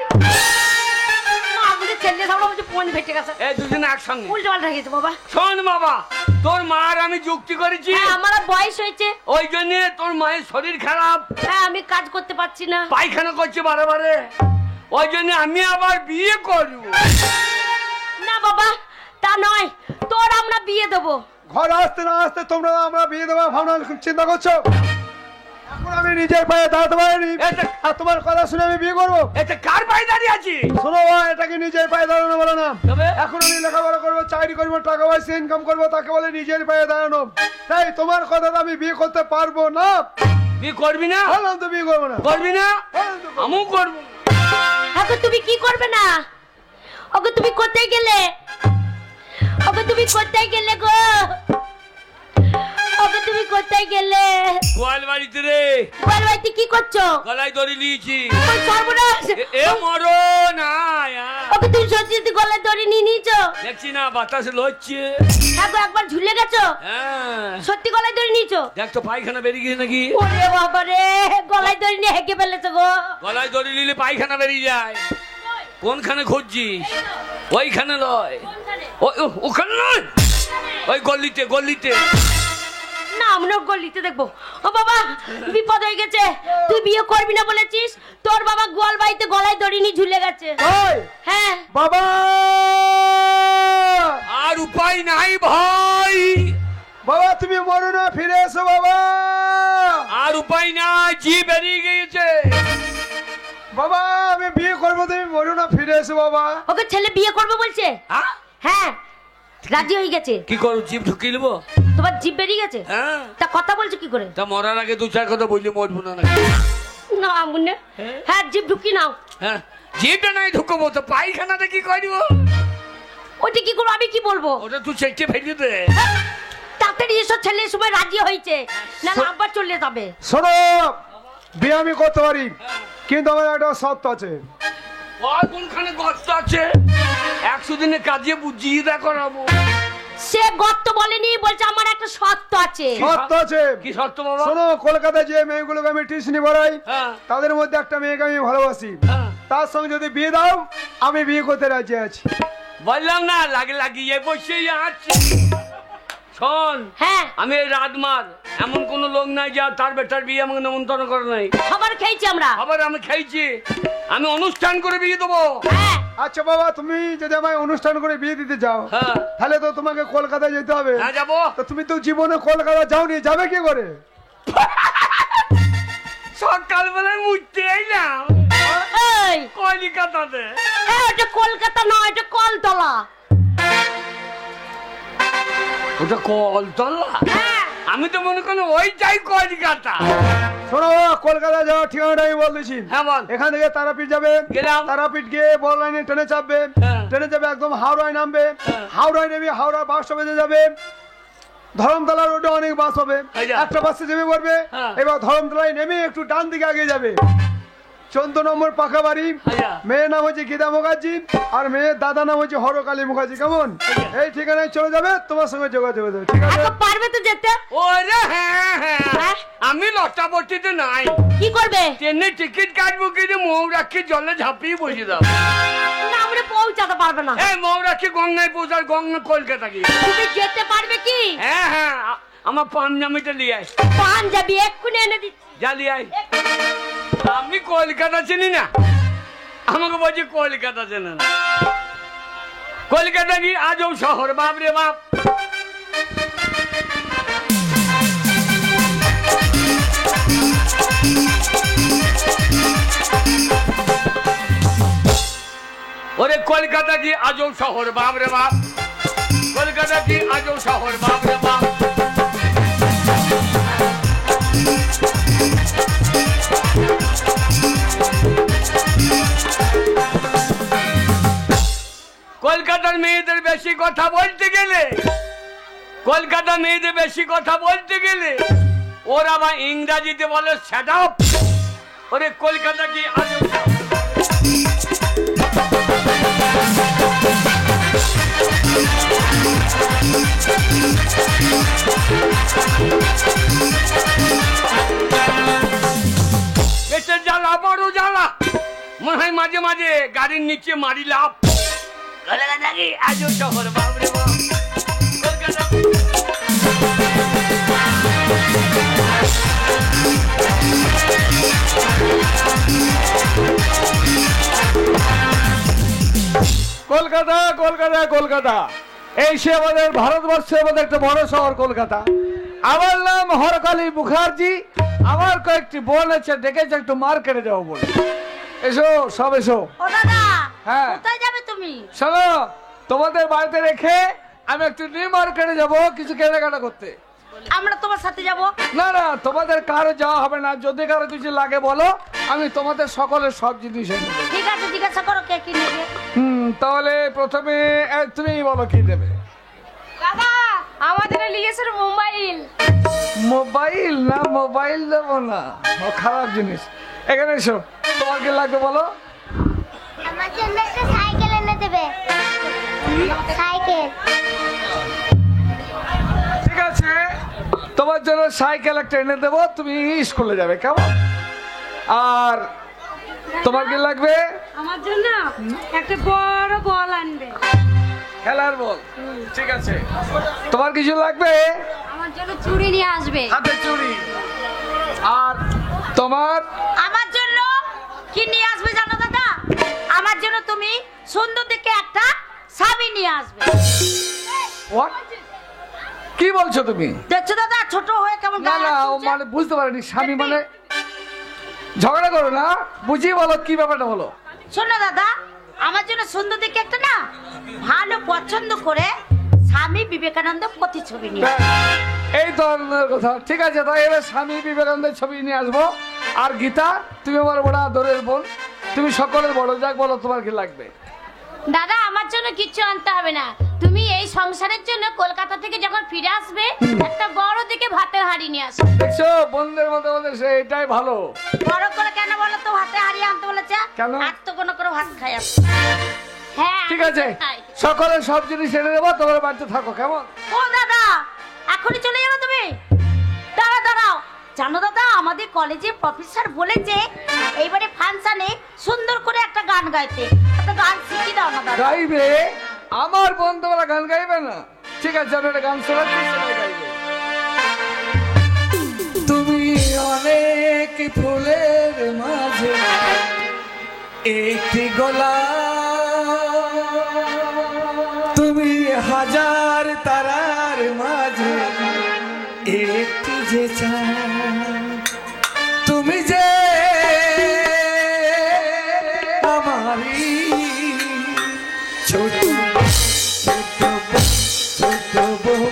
B: না, আমাদের ছেলে সামনে বলছে ফোন ফেটে গেছে।
A: এই দুজনে একসঙ্গে।
B: উল্টো পাল্টা গেছে বাবা।
A: শোন বাবা, তোর মার আমি যুক্তি করেছি,
B: হ্যাঁ, আমার বয়স হয়েছে।
A: ওই জন্য তোর মায়ের শরীর খারাপ,
B: হ্যাঁ, আমি কাজ করতে পারছি না।
A: পায়খানা করছে বারে বারে, ওই জন্য আমি আবার বিয়ে করব।
B: না বাবা, তা নয়, তোর আমরা বিয়ে দেবো।
C: ঘর আসতে না আসতে তোমরা আমরা বিয়ে দেওয়া ভাবনা চিন্তা করছো। এখন আমি নিজের পায়ে দাঁড়াতে পারিনি,
A: এটা-
C: আর তোমার কথা শুনে আমি বিয়ে করবো?
A: এতে কার পায়ে দাঁড়িয়ে আছি?
C: শোনো ভাই, এটাকে নিজের পায়ে দাঁড়ানো বলে না।
A: তবে?
C: এখন আমি লেখাপড়া করবো, চাকরি করবো, টাকা পয়সা ইনকাম করবো, তাকে বলে নিজের পায়ে দাঁড়ানো। তাই তোমার কথা আমি বিয়ে করতে পারবো না।
A: বিয়ে করবি না?
C: বললাম তো বিয়ে করবো না।
A: করবি না?
C: বললাম তো করবো না।
A: আমিও করবো।
B: এখন তুমি কি করবে না? ওকে তুমি কোথায় গেলে? ওকে তুমি কোথায় গেলে গো? ওকে তুমি কোথায় গেলে?
A: গোয়াল বাড়িতে রে,
B: বল বাড়িতে কি করছো?
A: গলায় দড়ি নিয়েছি।
B: ওই সর্বনাশ!
A: এ মরো না।
B: ওকে তুমি সত্যি সত্যি গলায় দড়ি নিয়ে নিয়েছো?
A: দেখছি না বাতাস লড়ছে।
B: হ্যাঁ গো, একবার ঝুলে গেছো?
A: হ্যাঁ,
B: সত্যি গলায় দড়ি নিয়েছো?
A: দেখ তো পায়খানা বেরিয়ে গেছে নাকি?
B: ওরে বাবা রে, গলায় দড়ি নিয়ে হেঁকে ফেলেছো গো।
A: গলায় দড়ি নিলে পায়খানা বেরিয়ে যায়। কোনখানে খুঁজছিস? ওইখানে লয়, ওখানে নয়, ওই গলিতে গলিতে।
B: না, আমরা গলিতে দেখবো। ও বাবা, বিপদ হয়ে গেছে। তুই বিয়ে করবি না বলেছিস, তোর বাবা গোয়াল বাড়িতে গলায় দড়ি নিয়ে ঝুলে গেছে।
C: ওই
B: হ্যাঁ,
C: বাবা,
A: আর উপায় নাই ভাই,
C: বাবা তুমি মরো না, ফিরে এসো বাবা।
A: আর উপায় নাই, জি বেরিয়ে গিয়েছে।
C: বাবা আমি বিয়ে করবো, তুমি মরো না, ফিরে এসো বাবা।
B: ওকে ছেলে বিয়ে করবে বলছে।
A: হ্যাঁ?
B: হ্যাঁ, রাজি হয়ে গেছে।
A: কি করবো, জিপ ঢুকিয়ে নেবো?
B: তোমার জিভ বেরিয়ে গেছে?
A: হ্যাঁ,
B: তা কথা বলছো কি করে?
A: তা মরার আগে দু চার কথা বললে মরবো না নাকি?
B: না মুন্নে, হ্যাঁ জিভ ঢুকি নাও।
A: হ্যাঁ, জিপটা নাই ঢুকবো তো পায়খানাটা কি করবো?
B: ওটা কি করবো, আমি কি বলবো?
A: ওটা তুই চেটে ফেলে দে।
B: তাড়াতাড়ি এসো, ছেলের সময় রাজি হয়েছে, না না আবার চলে যাবে।
C: শোনো, বিয়ে আমি করতে পারি, কিন্তু আমার একটা শর্ত আছে।
A: আর কোনখানে গর্ত আছে? 100 দিনে কাজে বুঝিয়ে দা করাবো।
B: সে গর্ত বলেনি, বলছে আমার একটা শর্ত আছে।
C: শর্ত আছে?
A: কি শর্ত বাবা?
C: শোনো, কলকাতায় যে মেয়েগুলোকে আমি টিউশনি পড়াই,
A: হ্যাঁ,
C: তাদের মধ্যে একটা মেয়েকে আমি ভালোবাসি।
A: হ্যাঁ।
C: তার সঙ্গে যদি বিয়ে দাও, আমি বিয়ে করতে রাজি আছি।
A: বললাম না, লাগিয়ে বসে আছে। শোন,
B: হ্যাঁ
A: আমি এই রাতমার এমন কোন লোক নাই যা তার বেটার বিয়ে আমাকে নেমন্তন্ন করে নাই।
B: খাবার খেয়েছি আমরা।
A: আবার আমি খেয়েছি, আমি অনুষ্ঠান করে বিয়ে দেবো।
B: হ্যাঁ
E: আচ্ছা বাবা, তুমি যদি আমায় অনুষ্ঠান করে বিয়ে দিতে চাও,
A: হ্যাঁ
E: তাহলে তো তোমাকে কলকাতায় যেতে হবে।
A: হ্যাঁ যাবো।
E: তো তুমি তো জীবনে কলকাতা যাওনি, যাবে কি করে?
A: সকালবেলায় মুছতে এলাম
B: এই
A: কলিকাতাতে।
B: এটা কলকাতা নয়, এটা কলতলা।
A: ওটা কলতলা?
B: হ্যাঁ
A: আমি তো মনে করি ওইটাই কলিকাতা।
E: শোনো বাবা, কলকাতা যাওয়ার ঠিকানাটা আমি বলতেছি।
A: হ্যাঁ বল।
E: এখান থেকে তারাপীঠ যাবে,
A: গেলাম।
E: তারাপীঠ গিয়ে বড় লাইনে ট্রেনে চাপবে,
A: হ্যাঁ।
E: ট্রেনে যাবে একদম হাওড়ায় নামবে,
A: হ্যাঁ।
E: হাওড়ায় নেমে হাওড়া বাস স্টপেজে যাবে। ধরমতলা রোডে অনেক বাস হবে,
A: এই যা।
E: একটা বাসে চেপে পড়বে।
A: হ্যাঁ।
E: এবার ধরমতলায় নেমে একটু ডান দিকে আগে যাবে, 14 নম্বর পাকা বাড়ি।
A: আচ্ছা।
E: মেয়ের নাম হচ্ছে গীতা মুখার্জি, আর মেয়ের দাদা নাম হচ্ছে হরকালী মুখার্জি। কেমন? এই ঠিকানায় চলে যাবে, তোমার সঙ্গে যোগাযোগ হয়ে যাবে। ঠিক আছে?
B: এত পারবে তো যেতে?
A: ওরে হ্যাঁ হ্যাঁ,
B: হ্যাঁ?
A: আমি লটাবটিতে নাই।
B: কি করবে?
A: ট্রেনে টিকিট কাটবো কিন্তু মৌরাক্ষী জলে ঝাঁপিয়ে বসে দাও।
B: না আমরা পৌঁছাতে পারবে না।
A: এই মৌরাক্ষী গঙ্গায় পৌঁছার, গঙ্গা কলকাতা গিয়ে।
B: তুমি যেতে পারবে কি?
A: হ্যাঁ হ্যাঁ, আমার পাঞ্জাবিটা নিয়ে আয়।
B: পাঞ্জাবি এক্ষুনি এনে দিচ্ছি।
A: যা নিয়ে আয়। আমি কলকাতা চিনি না, আমাকে বলছি কলকাতা চেনে না। কলকাতা কি আজব শহর, বাপ রে বাপ। ওরে কলকাতা কি আজব শহর, বাপ রে বাপ। কলকাতা কি আজব শহর, বাপ রে বাপ। কলকাতার মেয়েদের বেশি কথা বলতে গেলে, কলকাতা মেয়েদের বেশি কথা বলতে গেলে ওরা আবার ইংরাজিতে বলে সেট আপ। ওরে কলকাতা কি আজব শহর। বেশি জ্বালা, বড় জ্বালা, মনে হয় মাঝে মাঝে গাড়ির নিচে মারি লাভ। কলকাতা কি আজব শহর, বাপ রে বাপ। কলকাতা
C: কলকাতা কলকাতা কলকাতা, এই সে আমাদের ভারতবর্ষের মধ্যে একটা বড় শহর কলকাতা। আমার নাম হরকালী মুখার্জি। আমার কয়েকটি বোন আছে, ডেকেছে একটু মার্কেটে যাবো বলে। এসো সব এসো।
B: ও দাদা,
C: হ্যাঁ।
B: কোথায় যাবে তুমি?
C: শোনো, তোমাদের বাড়িতে রেখে আমি একটু নিউ মার্কেটে যাবো কিছু কেনাকাটা করতে।
B: আমরা তোমার সাথে যাব।
C: না না, তোমাদের কারো যাওয়া হবে না। যদি কারো কিছু লাগে বলো, আমি তোমাদের সকলের সব জিনিস এনে দেবো।
B: ঠিক আছে, জিজ্ঞাসা করো কে কি নেবে।
C: তাহলে প্রথমে তুমি বলো কি দেবে।
D: দাদা আমাদের লিগেছে মোবাইল।
C: মোবাইল না, মোবাইল দেবো না, ও খারাপ জিনিস। এখানে এসো, তোমার কি লাগবে বলো।
F: আমার জন্য একটা সাইকেল এনে দেবে। সাইকেল।
C: ঠিক আছে, তোমার জন্য সাইকেল একটা এনে দেবো, তুমি স্কুলে যাবে। কেমন? আর তোমার কি লাগবে?
D: আমার জন্য একটা বড় বল আনবে।
C: খেলার বল। ঠিক আছে, তোমার কিছু লাগবে?
D: আমার জন্য চুড়ি নিয়ে আসবে।
C: হাতে চুড়ি। আর তোমার?
B: আমার জন্য কি নিয়ে আসবে জানো দাদা? আমার জন্য তুমি সুন্দর দেখে একটা স্বামী নিয়ে আসবে।
C: What? কি বলছো তুমি?
B: দেখছো দাদা, ছোট হয়ে কেমন
C: না
B: গায়ে
C: না,
B: হাত
C: ও
B: তুলছে?
C: মানে বুঝতে পারিনি। স্বামী মানে ঝগড়া করো না, বুঝিয়ে বলো কি ব্যাপারটা বলো।
B: শোনো দাদা, আমার জন্য সুন্দর দেখে একটা না ভালো পছন্দ করে স্বামী বিবেকানন্দ প্রতিছবি নিয়ে আসবে।
C: এই ধরনের কথা। ঠিক আছে, তাই এবার স্বামী বিবেকানন্দের ছবি নিয়ে আসবো। আর গীতা, তুমি আমার বড় আদরের বোন, তুমি সকলের বড়। যাক বলো তোমার কি লাগবে।
D: দাদা আমার জন্য কিচ্ছু আনতে হবে না। তুমি এই সংসারের জন্য কলকাতা থেকে যখন ফিরে আসবে একটা বড় দিকে ভাতের হাঁড়ি নিয়ে আসবে।
C: দেখছো, বোনদের মধ্যে মধ্যে এটাই ভালো।
B: বড় করে কেন বলো তো? ভাতে হারিয়ে আনতে বলেছে
C: কেন?
B: আর তো কোনো করে ভাত খাই আমি।
D: হ্যাঁ
C: ঠিক আছে, সকলের সব জিনিস এনে দেবো, তোমার বাড়িতে থাকো। কেমন?
B: ও দাদা, এখনই চলে যাবে তুমি? দাঁড়াও দাঁড়াও, জানো দাদা আমাদের কলেজে প্রফেসর বলেছে এইবারে ফাংশনে সুন্দর করে একটা গান গাইতে। একটা গান শিখিয়ে দাও না দাদা।
C: গাইবে? আমার বোন তোমরা গান গাইবে না? ঠিক আছে, আমি একটা গান শোনাচ্ছি। অনেক ফুলের মাঝে একটি গোলাপ, তুমি হাজার তারার মাঝে একটি যে চাঁদ, তুমি যে আমারি ছোট ছোট ছোট বউ।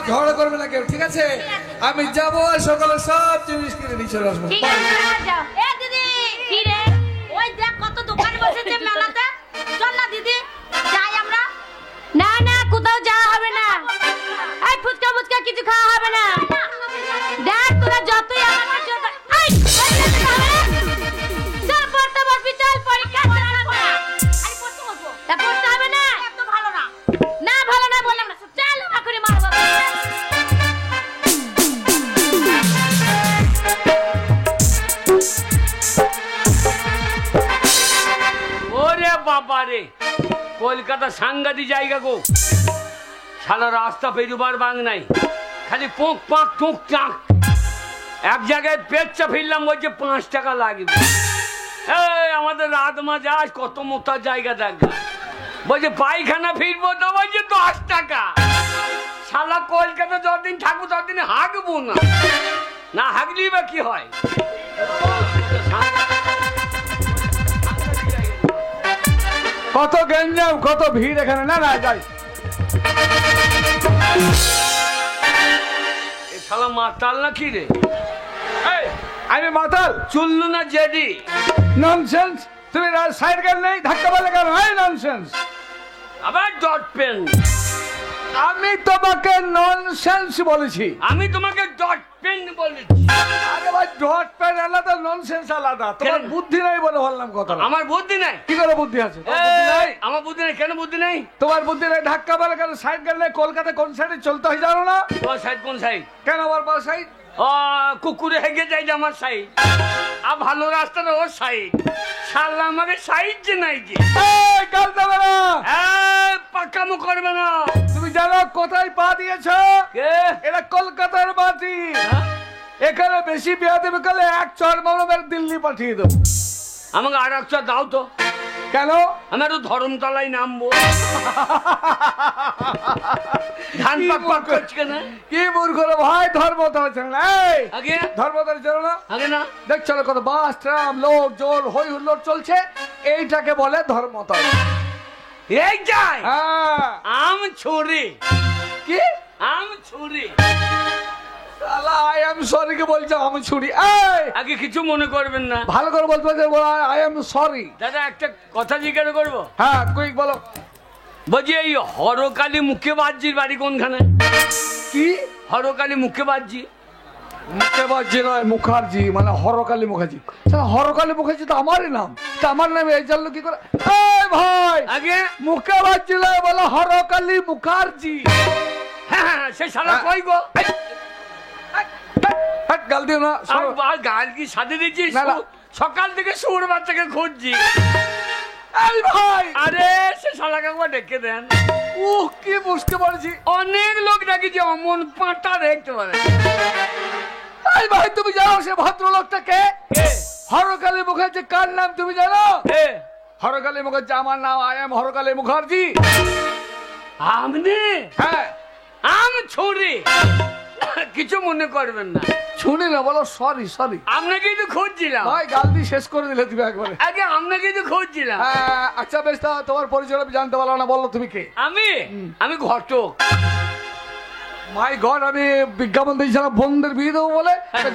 C: ঝগড়া করবে না কেউ, ঠিক আছে? আমি যাবো সকালে সব জিনিস কিনে নিয়ে চলে আসবো।
B: ঠিক আছে, যাও। এ দিদি, কি রে? ওই দেখ কত দোকান বসেছে মেলাতে। চল না দিদি, যাই আমরা।
D: না না, কোথাও যাওয়া হবে না। এই ফুচকা ফুচকা কিছু খাওয়া হবে না। দেখ তোরা যতই আমাকে
A: কলকাতা সাংঘাতিক জায়গা গো, শালা রাস্তা পেরুবার বাং নাই, খালি পোঁক পাঁক টুক টাক। এক জায়গায় পেচ্চা ফিরলাম, বলছে 5 টাকা লাগবে। এই আমাদের রাত মাঝে আজ কত মোটা জায়গা দেখা, বলছে পায়খানা ফিরবো তো বলছে 10 টাকা। শালা কলকাতা যতদিন থাকবো ততদিন হাঁকবো না, না হাঁকলেই বা কি হয়।
C: কত গেঞ্জাম, কত ভিড় এখানে। না না যাই।
A: এ শালা মাতাল না কি রে?
C: এই, আমি মাতাল?
A: চুল্লু না জেডি?
C: ননসেন্স। তুমি সাইড গেল নেই, ধাক্কা বলে কেন? এই ননসেন্স।
A: আবার ডট পেন।
C: আমি তোমাকে ননসেন্স বলেছি।
A: আমি তোমাকে ডট পেন বলেছি।
C: আরে ভাই, ডট পেন আলাদা, ননসেন্স আলাদা। তোমার
A: কেন?
C: বুদ্ধি নাই বলে বললাম কথা।
A: আমার বুদ্ধি নাই?
C: কি করে বুদ্ধি আছে? তোমার বুদ্ধি নাই?
A: আমার বুদ্ধি নাই। কেন বুদ্ধি নাই?
C: তোমার বুদ্ধি নাই, ধাক্কা বলে কেন? সাইড গেল নেই, কলকাতা কোন সাইডে চলতে হয় জানো না?
A: তোমার সাইড কোন সাইড?
C: কেন আমার বা সাইড?
A: ও কুকুরে হেগে যায় যে আমার সাইড, আর ভালো রাস্তাটা ওর সাইড। শালা আমাকে সাইড যে নাই যে।
C: এই, গাল দেবে না।
A: পাকামো করবে না।
C: তুমি জানো কোথায় পা দিয়েছো?
A: কে?
C: এটা কলকাতার মাটি। এখানে বেশি বিয়া দেবে গেলে এক চড় মারবেন, দিল্লি পাঠিয়ে দেবো।
A: আমাকে আর একটা দাও তো।
C: কেন?
A: আমি একটু ধর্মতলায় নামবো। ধান পাক পাক করছে কেন?
C: কি মূর্খ রে ভাই, ধর্মতলা ছিল না? এই,
A: আগে
C: ধর্মতলা ছিল না?
A: আগে না।
C: দেখছো না কত বাস ট্রাম লোক জোর হই হুল্লোড় চলছে, এইটাকে বলে ধর্মতলা।
A: এই যাই
C: হ্যাঁ।
A: আম ছুরি।
C: কি?
A: আম ছুরি।
C: শালা আই এম সরি কে বলছো আমি ছুরি? এই,
A: আগে কিছু মনে করবেন না।
C: ভালো করে বলতে পারছো? I am sorry.
A: দাদা একটা কথা জিজ্ঞাসা করবো?
C: হ্যাঁ, কুইক বলো।
A: বলছি এই হরকালী মুখেবাজির বাড়ি কোনখানে?
C: কি?
A: হরকালী মুখেবাজি?
C: মুখেবাজি নয়, মুখার্জি, মানে হরকালী মুখার্জি। হরকালী মুখার্জি তো আমারই নাম। তা আমার নামে এই জানলো কি করে? এই ভাই,
A: আগে
C: মুখেবাজি নয়, বলো হরকালী মুখার্জি।
A: হ্যাঁ সেই শালা কই গো?
C: গাল দিও না। শোনো।
A: আর গাল কি সাথে দিচ্ছিস?
C: না, না।
A: সকাল থেকে সুর বাচ্চাকে খুঁজছি।
C: এই ভাই,
A: আরে সে শালাকে একবার ডেকে দেন।
C: কি মুশকে পড়েছি।
A: অনেক লোক ডাকিছে, অমন পাঁটা দেখতে পারে।
C: এই ভাই, তুমি জানো সে ভদ্রলোকটা কে? হরকালী মুখার্জি কার নাম তুমি জানো? হরকালী মুখার্জি আমার নাম। I am Harakali Mukherjee.
A: আমনে?
C: হ্যাঁ।
A: আম ছুরি। কিছু মনে করবেন না।
C: শুনি না, বলো সরি সরি।
A: আপনাকেই তো খুঁজছিলাম।
C: ভাই, গাল দিয়ে শেষ করে দিলে তুমি একবারে।
A: আগে আপনাকেই তো খুঁজছিলাম।
C: হ্যাঁ, আচ্ছা বেশ, তা তোমার পরিচয় আমি জানতে পারলাম না, বলো তুমি কে?
A: আমি ঘটক।
C: মাই গড, আমি বিজ্ঞাপন দিয়েছিলাম বোনদের বিয়ে দেবো বলে,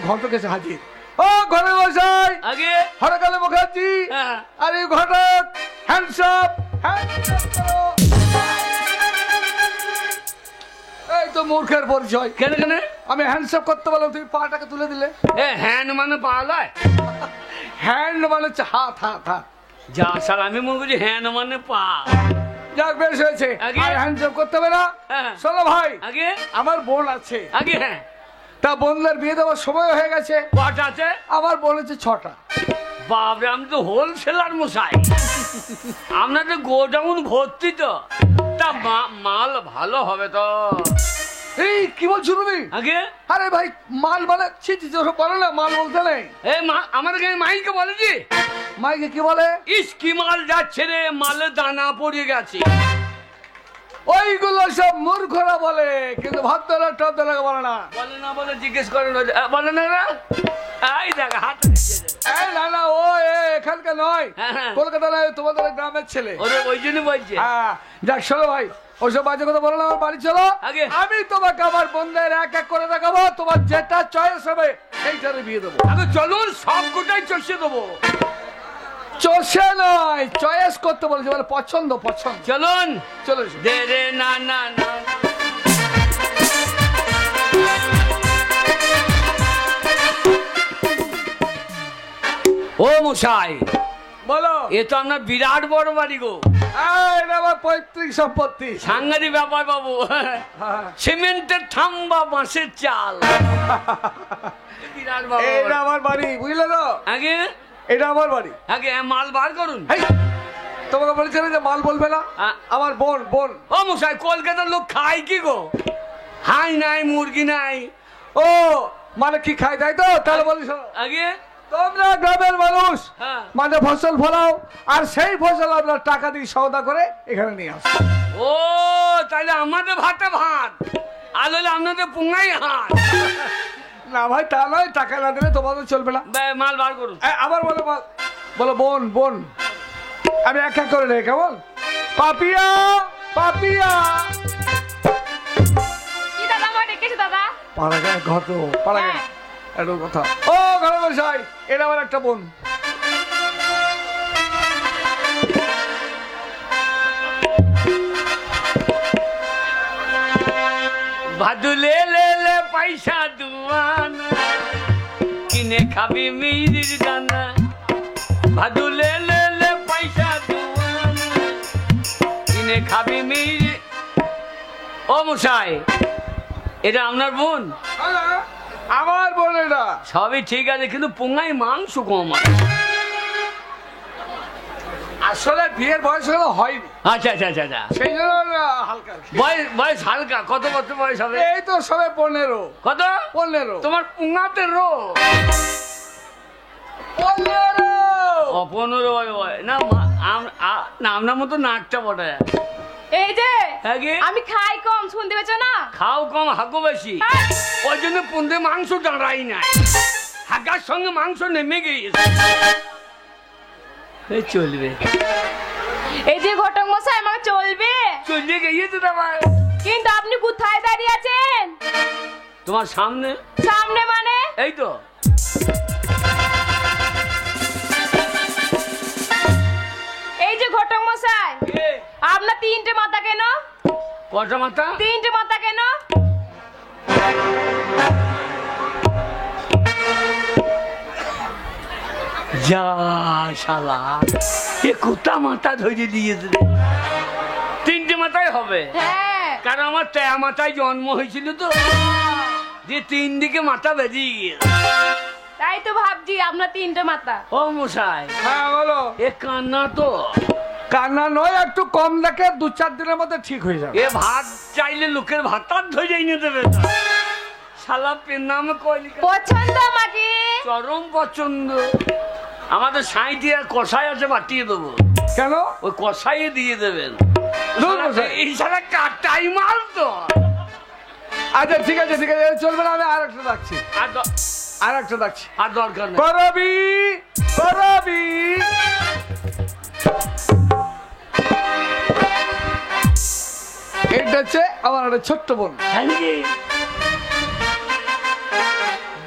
C: ঘটক এসে হাজির। ও ঘরে বসাই
A: আগে
C: হরকালী মুখার্জি।
A: হ্যাঁ।
C: আর এই ঘটক হ্যান্ডসাপ। এই তো মূর্খের পরিচয়।
A: কেন কেন?
C: আমি হ্যান্ডসাপ করতে পারলাম, তুমি পাটাকে তুলে দিলে।
A: হ্যান্ড মানে পালায়?
C: হ্যান্ড মানে হচ্ছে হাত, হাত হাত।
A: যা শালা, আমি মনে করছি হ্যান্ড মানে পা।
C: যাক, বেশ হয়েছে।
A: আগে?
C: আর হ্যান্ডসাপ করতে হবে না।
A: হ্যাঁ।
C: শোনো ভাই,
A: আগে
C: আমার বোন আছে।
A: আগে হ্যাঁ।
C: তা বোনদের বিয়ে দেওয়ার সময় হয়ে গেছে।
A: কটা আছে?
C: আমার বোন হচ্ছে 6টা।
A: বাবরে, আমি তো হোলসেলার মশাই। আপনাদের গোডাউন ভর্তি তো, তা মাল ভালো হবে তো?
C: এই কি বলছো তুমি?
A: আগে
C: আরে ভাই, মাল মানে ছিটি ওসব বলে না, মাল বলতে নেই।
A: আমার কাছে মাইকে বলেছি।
C: মাইকে কি বলে?
A: ইস কি মাল যাচ্ছে রে, মালে দানা পড়ে গেছে।
C: ওইগুলো সব মূর্খরা বলে, কিন্তু ভদ্ররা টদ্ররা বলে না।
A: বলে না বলে জিজ্ঞেস করেন, বলে না রা? এই দেখ হাত।
C: এই না না, ও এখানকার নয়,
A: হ্যাঁ।
C: কলকাতা নয়, তোমাদের গ্রামের ছেলে।
A: ওরে ওই জন্য বলছে।
C: হ্যাঁ, যাক শোনো ভাই, ওইসব বাজে কথা বলো না, আমার বাড়ি চলো।
A: আগে?
C: আমি তোমাকে আমার বন্ধের এক এক করে দেখাবো, তোমার যেটা চয়েস হবে সেইটারে বিয়ে দেবো।
A: আগে চলুন, সব গোটাই চষে দেবো।
C: চষে নয়, চয়েস করতে বলেছি, মানে পছন্দ পছন্দ।
A: চলুন
C: চলো।
A: দে রে না না না। ও মশাই,
C: বলো।
A: এ তো আপনার বিরাট বড় বাড়ি গো।
C: এটা আমার পৈতৃক সম্পত্তি।
A: সাংঘাতিক ব্যাপার বাবু। সিমেন্টের থাম্বা, বাঁশের চাল। বিরাট বড়
C: এটা
A: বাড়ি।
C: আমার বাড়ি, বুঝলে তো?
A: আগে
C: এটা আমার বাড়ি।
A: আগে মাল বার করুন।
C: হেই, তোমাকে বলেছিল যে মাল বলবে না। আমার বোন বোন।
A: ও মশাই, কলকাতার লোক খায় কি গো? হাই নাই, মুরগি নাই।
C: ও মানে কি খাই তাই তো? তাহলে বলিস
A: আগে
C: তোমরা গ্রামের মানুষ
A: হ্যাঁ।
C: মানে ফসল ফলাও, আর সেই ফসল আপনার টাকা দিয়ে সওদা করে এখানে নিয়ে আসো।
A: ও তাহলে আমাদের ভাতে ভাত, আর হলে আপনাদের পুঙ্গাই হাত।
C: না ভাই তা নয়, টাকা না দিলে তোমাদের চলবে না।
A: মাল বার করুন।
C: আবার বলো বলো বোন বোন। আমি এক এক করে নেই, কেমন? পাপিয়া পাপিয়া।
D: কি দাদা আমার ডেকেছো দাদা?
C: পাড়াগায় ঘর তো পাড়াগায় একটু কথা। ও ঘরে বসাই, এটা আমার একটা বোন।
A: ভাদু লে লে লে পয়সা দুয়ানা, কিনে খাবি মিরির দানা। ভাদু লে লে লে পয়সা দুয়ানা, কিনে খাবি মিরি। ও মশাই, এটা আপনার বোন?
C: আমার বোন এটা।
A: সবই ঠিক আছে, কিন্তু পুঙ্গাই মাংস কম আছে।
C: আসলে বিয়ের বয়স হলো হয়নি,
A: আচ্ছা আচ্ছা আচ্ছা আচ্ছা।
C: সেই জন্য হালকা।
A: বয়স হালকা। কত বছর বয়স হবে?
C: এই তো সবে 15।
A: কত?
C: 15।
A: তোমার পুঙ্গাতে রো
C: 15।
A: ও 15 বয়স না। না আপনার মতো নাকটা বটে।
D: এই যে
A: হ্যাঁ কি?
D: আমি খাই কম, শুনতে পেছো না?
A: খাও কম হাঁকো বেশি, ওই জন্য পুন্দে মাংস দাঁড়াই নাই। হাঁকার সঙ্গে মাংস নেমে গিয়েছে। এই চলবে,
D: এই যে ঘটক মশাই আমাকে চলবে।
A: চলে গিয়েছে তোমার।
D: কিন্তু আপনি কোথায় দাঁড়িয়ে আছেন?
A: তোমার সামনে।
D: সামনে মানে?
A: এই তো।
D: এই যে ঘটক মশাই, আপনার 3টে মাথা কেন?
A: কটা মাথা?
D: 3টে মাথা কেন?
A: যা শালা, এ কোথা মাথা ধরে দিয়েছে রে। 3টে মাথায় হবে,
D: হ্যাঁ।
A: কারণ আমার 3 মাথায় জন্ম হয়েছিল তো, যে 3 দিকে মাথা বেরিয়ে গিয়েছে।
D: তাই তো ভাবছি আপনার 3টে মাথা।
A: ও মশাই,
C: হ্যাঁ বলো।
A: এ কান্না তো।
C: কান্না নয়, একটু কম দেখে 2-4 দিনের মধ্যে ঠিক হয়ে যাবে।
A: এ ভাত চাইলে লোকের ভাতার ধরে এনে দেবে না। শালা পেন নাম কইলি
D: পছন্দ আমাকে?
A: চরম পছন্দ। আমাদের সাঁইটিয়া কষাই আছে, বাটিয়ে দেবো।
C: কেন?
A: ওই কষাইয়ে দিয়ে দেবেন।
C: ধুর মশাই।
A: এই শালা কাটাই মাল তো।
C: আচ্ছা ঠিক আছে ঠিক আছে, চলবে না। আমি আর একটা ডাকছি, আর একটা ডাকছি।
A: আর দরকার নেই।
C: করবি করবি। এটা হচ্ছে আমার একটা ছোট্ট বোন।
A: হ্যাঁ নাকি?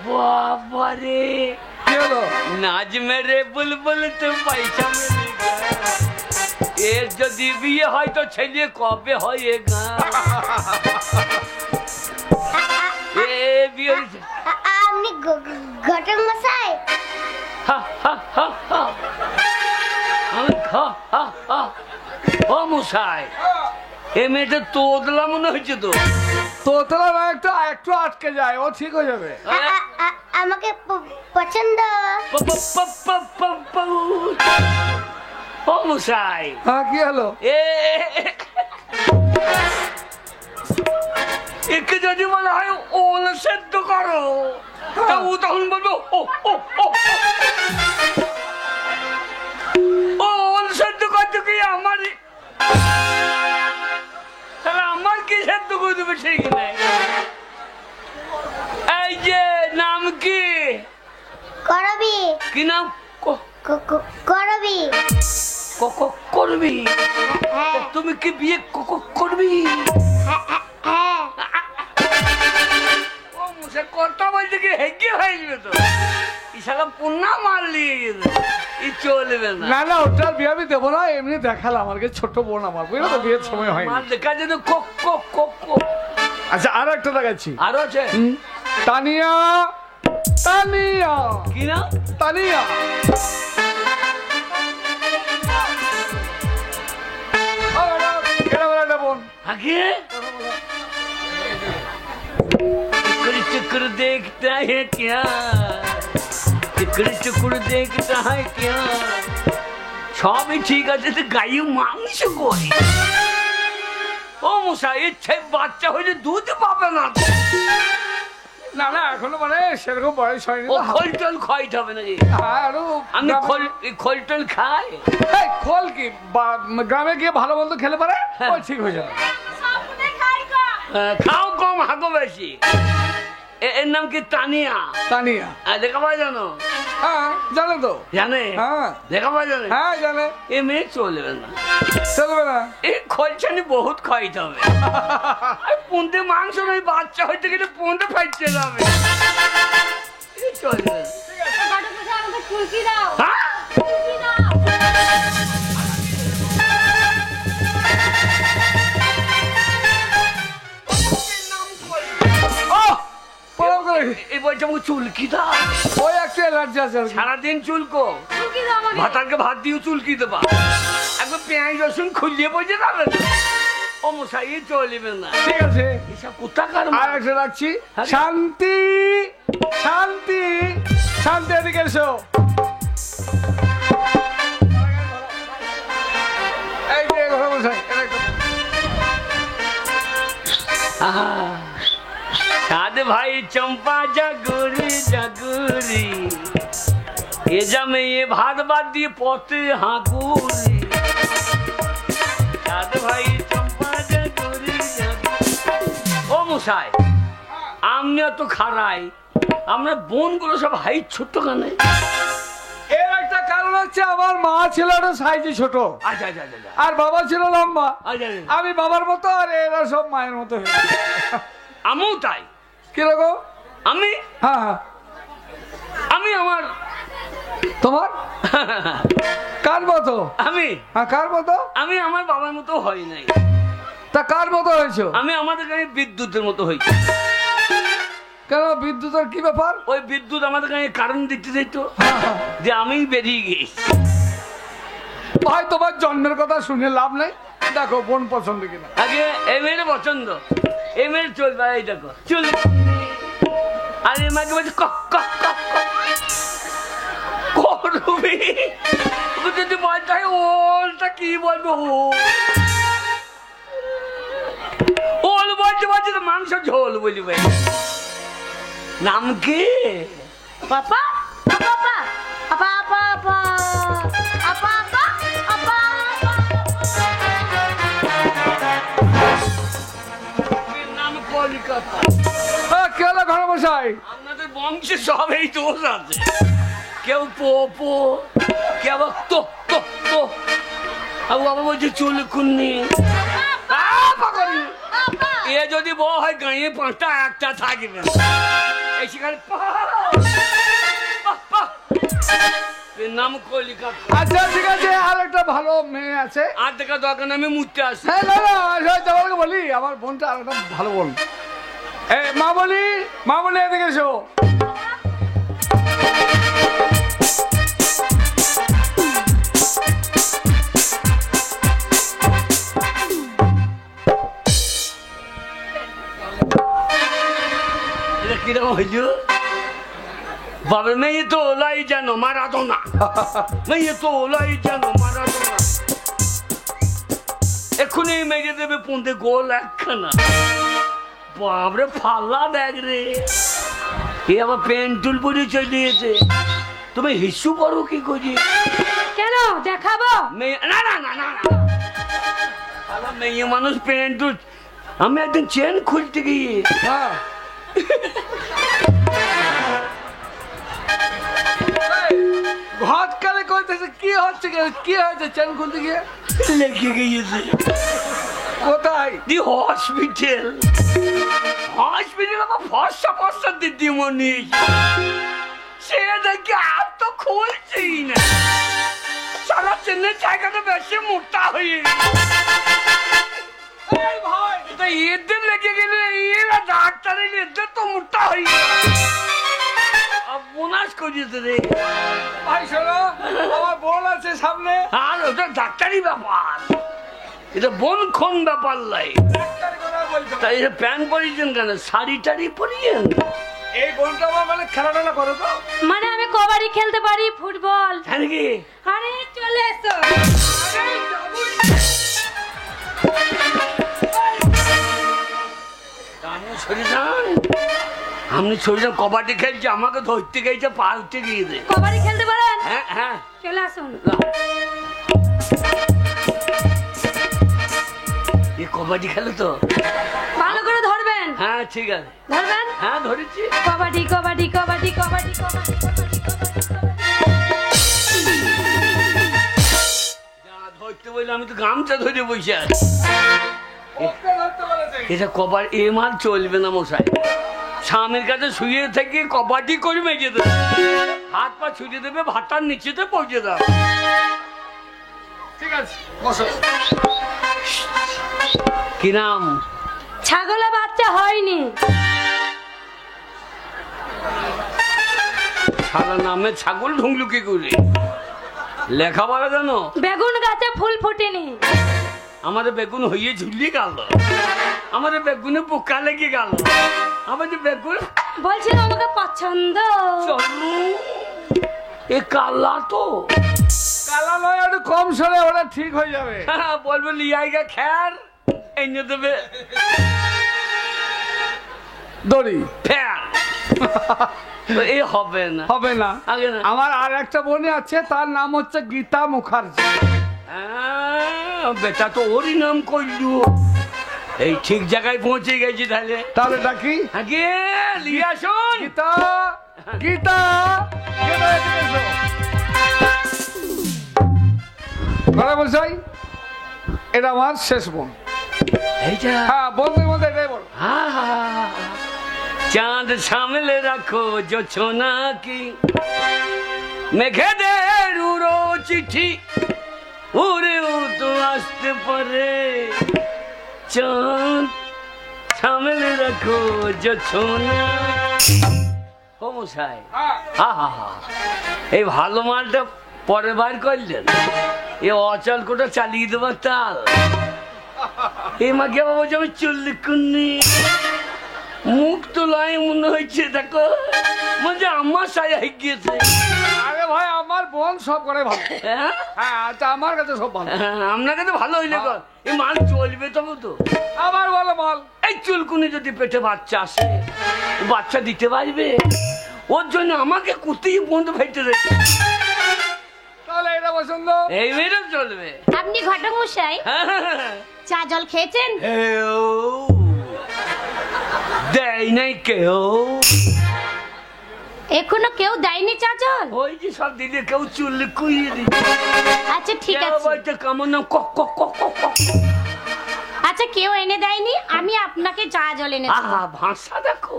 A: বাবারে,
C: কি হলো?
A: নাচ মেরে বুলবুল তো পয়সা মিলেগা। এর যদি বিয়ে হয় তো ছেলে কবে হয় এ গান? এ বিয়ে হয়েছে।
F: আপনি ঘটক মশাই?
A: হা, হা, হা, হা। আমি খা, হা, হা। ও মশাই, এ মেয়েটা তোদলা মনে হয়েছে তো।
C: তোতলা না, একটু একটু আটকে যায়, ও ঠিক হয়ে যাবে।
F: আমাকে পছন্দ?
A: ও মশাই,
C: হ্যাঁ কি হলো?
A: একে যদি বলা হয় ওল সেদ্ধ করো, তা ও তখন বলবো ও ও ও ও ওল সেদ্ধ করতে কি আমার, তাহলে আমার কি সেদ্ধ করে দেবে ঠিক নাই। এই যে নাম কি?
F: করবি।
A: কি নাম?
F: করবি।
A: করবি?
F: হ্যাঁ
A: তুমি কি বিয়ে করবি?
F: হ্যাঁ।
A: ও মুসে কথা বলতে কি হেগে হয়ে যাবে তো। ইশালা পুন্না মারলি, ই চলবে না।
C: না না, ওটার বিয়ে আমি দেবো না, এমনি দেখালাম। আমার ছোট বোন আমার, বুঝলো তো, বিয়ের সময় হয়নি।
A: মার দেখা যেত কক কক কক কক।
C: আচ্ছা আর একটা দেখাচ্ছি।
A: আরো আছে?
C: তানিয়া তানিয়া।
A: কি না?
C: তানিয়া।
A: आगे टुकड़ देखता है क्या, टुकड़ देखता है क्या, সবই ঠিক আছে, তো গায়ে মাংস করি। ও মশাই, ইচ্ছে বাচ্চা হইলে দুধ পাবে না তো?
C: না না, এখনো মানে সেরকম বয়স হয়নি
A: ও
C: তো।
A: খোল টোল খাইতে হবে নাকি?
C: হ্যাঁ, আরো
A: আমি খোল টোল খাই।
C: এই খোল কি গ্রামে গিয়ে ভালো মন্দ খেলে পারে,
A: হ্যাঁ।
C: ওই ঠিক হয়ে যাবে।
A: খাও কম হাগো বেশি। এর নাম কি? তানিয়া।
C: তানিয়া?
A: দেখা পাই জানো?
C: হ্যাঁ জানে তো।
A: জানে?
C: হ্যাঁ
A: দেখা পাই জানে?
C: হ্যাঁ জানে।
A: এ মেয়ে চলবে না,
C: চলবে না।
A: এই খোলছানি বহুত খাইতে হবে। পুঁতে মাংস নয়, বাচ্চা হইতে গেলে পুঁতে ফাইতে যাবে। এ চলবে না।
D: আমাকে চুলকি দাও,
A: হ্যাঁ?
D: চুলকি দাও।
C: ওহ, প্রণাম করে।
A: এই বলছে আমাকে চুলকি দাও।
C: ওই একটা অ্যালার্জি আছে আর কি।
A: সারাদিন চুলকো,
D: চুলকি দাও আমাকে।
A: ভাতারকে ভাত দিয়ে চুলকি দেবা, একবার পেঁয়াজ রসুন খুলিয়ে বসে যাবে না। ও মশাই, এ চলবে না।
C: ঠিক আছে,
A: এসব কোথাকার
C: আর একটা রাখছি।
A: হ্যাঁ।
C: শান্তি শান্তি শান্তি, এদিকে এসো। এই যে ঘরে বসাই,
A: সাদ ভাই চম্পা জাগুরি জাগুরি, এ জামে এ ভাত বাদ দিয়ে পথে হাঁকুরি। সাদ ভাই চম্পা জাগুরি জাগুরি। ও মশাই, আমিও তো খারাই, আমরা বোনগুলো সব হাইট ছোট্ট কানে।
C: এর একটা কারণ হচ্ছে আমার মা ছিল একটা সাইজে ছোট,
A: আচ্ছা আচ্ছা আচ্ছা
C: আর বাবা ছিল লম্বা।
A: আচ্ছা।
C: আমি বাবার মতো আর এরা সব মায়ের মতো হয়ে গেছে।
A: আমিও তাই।
C: কিরকম?
A: আমি
C: হ্যাঁ হ্যাঁ,
A: আমি আমার
C: তোমার কার মতো?
A: আমি
C: হ্যাঁ, কার মতো?
A: আমি আমার বাবার মতো হয় নাই।
C: তা কার মতো হয়েছো?
A: আমি আমাদের গায়ে বিদ্যুতের মতো হয়েছি।
C: কেন, বিদ্যুতের কি ব্যাপার?
A: ওই বিদ্যুৎ আমাদের গায়ে কারণ দিতে দিত
C: হ্যাঁ, হ্যাঁ।
A: যে আমি বেরিয়ে গেছি।
C: ভাই, তোমার জন্মের কথা শুনে লাভ নেই। দেখো বোন পছন্দ কিনা।
A: আগে এই মেয়ের পছন্দ, এই মেয়ের চলবে। এই দেখো চুল, আর এই মাকে বলছে কক কক কক করবি। যদি বলতে হয় ওলটা কি বলবে, ওল বলতে বলছে তো মাংস ঝোল বলবে। নাম কি?
B: পাপা পাপা পাপা পাপা পাপা পাপা
A: নাম কলিকাতা।
C: কে হলো ঘরে বসাই?
A: আপনাদের বংশে সব এই দোষ আছে। কেউ পো, কেউ আবার তো। বাবা বলছে চুল কুন্নি। এ যদি বউ হয় গাঁয়ে 5টা একটা থাকবে, এই সেখানে নাম কলিকাতা।
C: আচ্ছা ঠিক আছে, আর একটা ভালো মেয়ে আছে।
A: আর দেখা দরকার নেই, আমি মুছতে আসি।
C: হ্যাঁ, না না, যাওয়ার বলি আমার বোনটা আর একটা ভালো বোন। মা বলি এদিকে এসো।
A: এটা কিরকম হইল? বাবার মেয়ে তো ওলাই যেন মারাদোনা, মেয়ে তো ওলাই যেন মারাদোনা। এক্ষুনি মেরে দেবে পুঁতে গোল একখানা। বাবরে ফাল্লা দেখ রে, এ আবার পেন্টুল পরে চলিয়েছে। তুমি হিসু করো কি করি?
D: কেন দেখাবো?
A: না না না না না, মেয়ে মানুষ পেন্টুল। আমি একদিন চেন খুলতে গিয়ে
C: হ্যাঁ, ঘটকালে কইতেছে কি হচ্ছে, কি হয়েছে? চেন খুলতে গিয়ে
A: লেগে গিয়েছে।
C: কোথায়?
A: দি হসপিটাল। আমার ফর্সা দিদিমণি, সে দেখি আর তো খুলছি না। সারা চেন্নাই জায়গাটা বেশি মোটা হয়ে ভাই, এটা এদের লেগে গেলে এরা ডাক্তারের এদের তো মোটা হয়ে বোনাস করিয়েছে রে।
C: ভাই শোনো, আমার বোন আছে সামনে।
A: আর ওটা ডাক্তারি ব্যাপার, এটা বোন খন ব্যাপার লাই। তাই প্যান্ট পরিয়েছেন কেন? শাড়ি টাড়ি পরিয়েন।
C: এই বোনটা আমার মানে খেলাধুলা করো তো?
D: মানে আমি কবাডি খেলতে পারি, ফুটবল।
A: জানি কি
D: আরে চলে এসো।
A: আপনি শরীরে কবাডি খেলছি, আমাকে ধরতে গেছে, পা উঠতে গিয়ে দে।
D: কবাডি খেলতে পারেন?
A: হ্যাঁ হ্যাঁ,
D: চলে আসুন।
A: এই কবাডি খেলো তো?
D: ভালো করে ধরবেন।
A: হ্যাঁ ঠিক আছে,
D: ধরবেন?
A: হ্যাঁ ধরেছি।
D: কবাডি কবাডি কবাডি কবাডি কবাডি কবাডি
A: ধরতে বললে আমি তো গামছা ধরে বসে আছি। এটা কবাডি এ মাল চলবে না মশাই। স্বামীর কাছে শুয়ে থেকে কবাডি করে মেজে দেবে, হাত পা ছুটে দেবে, ভাতার নিচেতে পৌঁছে দেবে।
C: ঠিক আছে বসো।
A: কি নাম?
D: ছাগলে বাচ্চা হয়নি।
A: সারা নামে ছাগল ঢুকলু কি করে? লেখাপড়া জানো?
D: বেগুন গাছে ফুল ফোটেনি।
A: আমাদের বেগুন হয়ে ঝুলিয়ে গেল, আমাদের বেগুনে পোকা লেগে গেল, আমাদের বেগুন
D: বলছিল আমাকে পছন্দ।
A: চলু এ কালা তো
C: কালা নয়, একটু কম সরে ওরা ঠিক হয়ে যাবে।
A: বলবে লিয়াইগা খ্যার এনে দেবে
C: দড়ি
A: ফ্যার। এ হবে না,
C: হবে না।
A: আগে না।
C: আমার আর একটা বোন আছে, তার নাম হচ্ছে গীতা মুখার্জি।
A: বেটা তো ওরই নাম করলু। এই ঠিক জায়গায় পৌঁছে গেছি তাহলে।
C: তাহলে ডাকি
A: আগে লিয়া শোন।
C: গীতা, গীতা, গীতা এদিকে এসো। বড় মশাই, এটা আমার শেষ বোন।
A: এইটা
C: হ্যাঁ, বন্ধুর মধ্যে এটাই বড়।
A: চাঁদ সামলে রাখো জোছনা কি, মেঘেদের উড়ো চিঠি, উড়েও তো আসতে পারে। চাঁদ সামলে রাখো জোছনা। ও মশাই, এই ভালো মালটা পরে বার করলেন। এ অচল কোটা চালিয়ে দেবার তাল। এই মাকে বাবা আমি চল্লি কুন্নি মুখ তোলায় মনে হয়েছে, দেখো মনে আমার সায়া হয়ে গিয়েছে।
C: আরে ভাই, আমার বোন সব করে ভালো।
A: হ্যাঁ
C: হ্যাঁ, আচ্ছা, আমার কাছে সব ভালো।
A: আপনার কাছে ভালো হইলে কর, এই মাল চলবে তবে তো।
C: আমার ভালো মাল।
A: এই চুলকুনি যদি পেটে বাচ্চা আসে, বাচ্চা দিতে পারবে? ওর জন্য আমাকে কুতিয়ে বন্ধ ফেটে দেবে।
C: তাহলে এটা পছন্দ।
A: এই মেয়েটা চলবে।
D: আপনি ঘটক মশাই চা জল খেয়েছেন?
A: দেয় নাই কেউ,
D: এখনো কেউ দেয়নি চা জল?
A: ওই যে সব দিলে কেউ চুল কুইয়ে দিচ্ছে।
D: আচ্ছা ঠিক আছে,
A: কেমন নাম কক কক কক কক কক।
D: আচ্ছা কেউ এনে দেয়নি, আমি আপনাকে চা জল এনে দেব।
A: আহা ভাষা দেখো,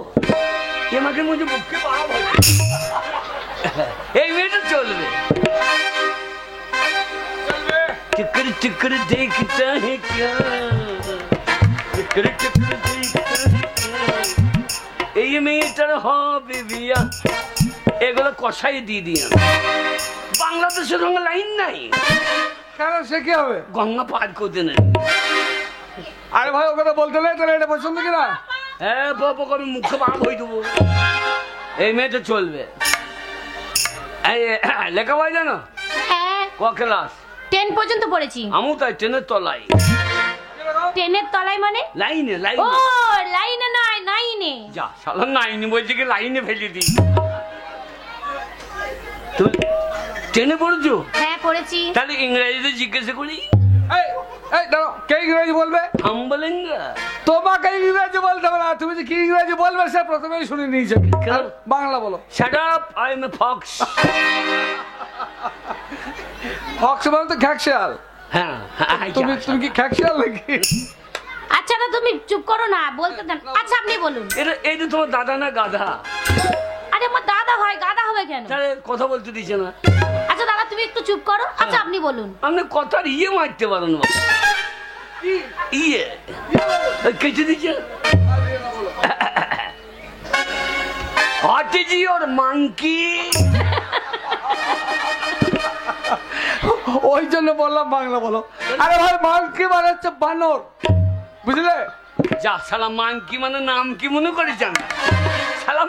A: আমাকে মুঝে বুকে পাওয়া ভাই। এই মেয়েটা চলবে। टिकर टिकर देखता है क्या, टिकर टिकर देखता है क्या। এই মেয়েটার হবে বিয়া, এগুলো কষাই দিয়ে দিয়া। বাংলাদেশের সঙ্গে লাইন নাই,
C: কেন সে কি হবে?
A: গঙ্গা পার করতে নেই।
C: আরে ভাই, ওকে তো বলতে নেই। তাহলে এটা পছন্দ কিনা?
A: হ্যাঁ বাবা, আমি মুখে বাপ হয়ে দেবো। এই মেয়েটা চলবে। লেখা ভাই জানো?
D: হ্যাঁ,
A: ক ক্লাস?
D: 10 পর্যন্ত পড়েছি।
A: আমু তাই ট্রেনের তলায়।
D: 10-এর তলায় মানে?
A: লাইনে
D: ও
A: লাইনে।
D: লাইনে নয়, নাইনে।
A: যা শালা নাইনি বলছে কি লাইনে ফেলে দি। তুমি ট্রেনে পড়েছো?
D: হ্যাঁ পড়েছি।
A: তাহলে ইংরেজিতে জিজ্ঞাসা করি।
C: এই এই দাঁড়াও, কে ইংরেজি বলবে?
A: হাম বলেঙ্গা।
C: তোমাকে ইংরেজি বলতে হবে না। তুমি যে কি ইংরেজি বলবে সে প্রথমেই শুনে নিয়েছে। বাংলা বলো।
A: Shut up, I'm a fox.
C: Fox মানে তো খ্যাকশিয়াল।
A: হ্যাঁ,
C: তুমি কি খ্যাকশিয়াল নাকি?
D: আচ্ছা না, তুমি চুপ করো না, বলতে দেন। আচ্ছা আপনি বলুন।
A: এটা তোমার দাদা না গাধা?
D: আরে আমার দাদা হয়, গাধা হবে কেন?
A: তাহলে কথা বলতে দিচ্ছে না।
D: আচ্ছা দাদা তুমি একটু চুপ করো। আচ্ছা আপনি বলুন।
A: আপনি কথার ইয়ে মারতে পারেন না। ইয়ে কেটে দিচ্ছে। হটেজি ওর মাংকি।
C: ওই জন্য বললাম বাংলা বলো। আরে ভাই, মাংকি মানে হচ্ছে বানর, বুঝলে?
A: যা শালা মাংকি মানে নাম কি মনে করেছেন? শালা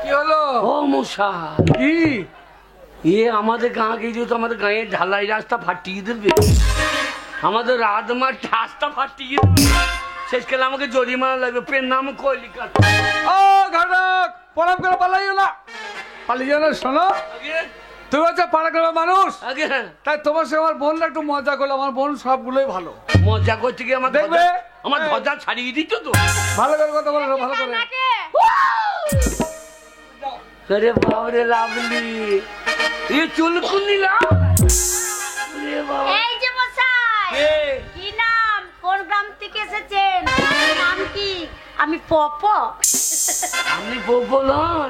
C: কি হলো?
A: ও মশা,
C: কি?
A: আমাদের গাঁকে যেহেতু আমাদের গাঁয়ে ঢালাই রাস্তা ফাটিয়ে দেবে, আমাদের রাজমার রাস্তা ফাটিয়ে দেবে, শেষকালে আমাকে জরিমানা লাগবে, পেন নাম কলিকা।
C: ও ঘটক, পরাম করে পালাইও না, পালিও না। শোনো, তুমি হচ্ছে পাড়াগ্রামের মানুষ,
A: আগে
C: তাই তোমার সঙ্গে আমার বোনরা একটু মজা করলো। আমার বোন সবগুলোই ভালো।
A: মজা করতে গিয়ে আমার
C: দেখবে?
A: আমার ধ্বজা ছাড়িয়ে দিচ্ছ তো।
C: ভালো করে কথা বলো, ভালো করে।
A: আরে বাবরে লাভলি, চুল কুনিলাম।
B: এই যে মশাই, কি নাম, কোন গ্রাম থেকে এসেছেন, নাম কি? আমি পপ।
A: আপনি বললাম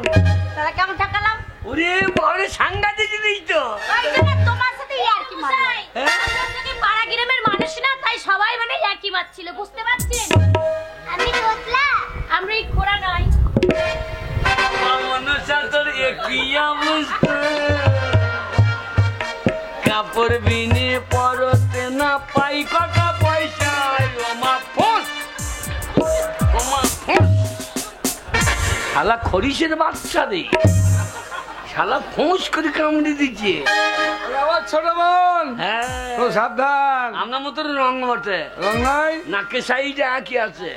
B: তারা কেমন ঠকালাম?
A: ওরে বাবরে সাংঘাতিক জিনিস তো।
B: ওই জন্য তোমার সাথে ইয়ার কি মারলাম।
D: পাড়া গ্রামের মানুষ না, তাই সবাই মানে একই মারছিল, বুঝতে পারছেন?
F: আমি তোতলা।
D: আমরা এই খোড়া নয়।
A: কাপড় বিনে পরতে না পাই কটা পয়সা, শালা খরিসের বাচ্চা রে, শালা ফোঁস করে কামড়ে দিচ্ছে।
C: আমার ছোট বোন,
A: হ্যাঁ
C: তো সাবধান।
A: আপনার মতো রং বটে,
C: রং নাই,
A: নাকে সাইডে আঁকি আছে,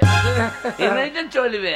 A: এমনিতে চলবে।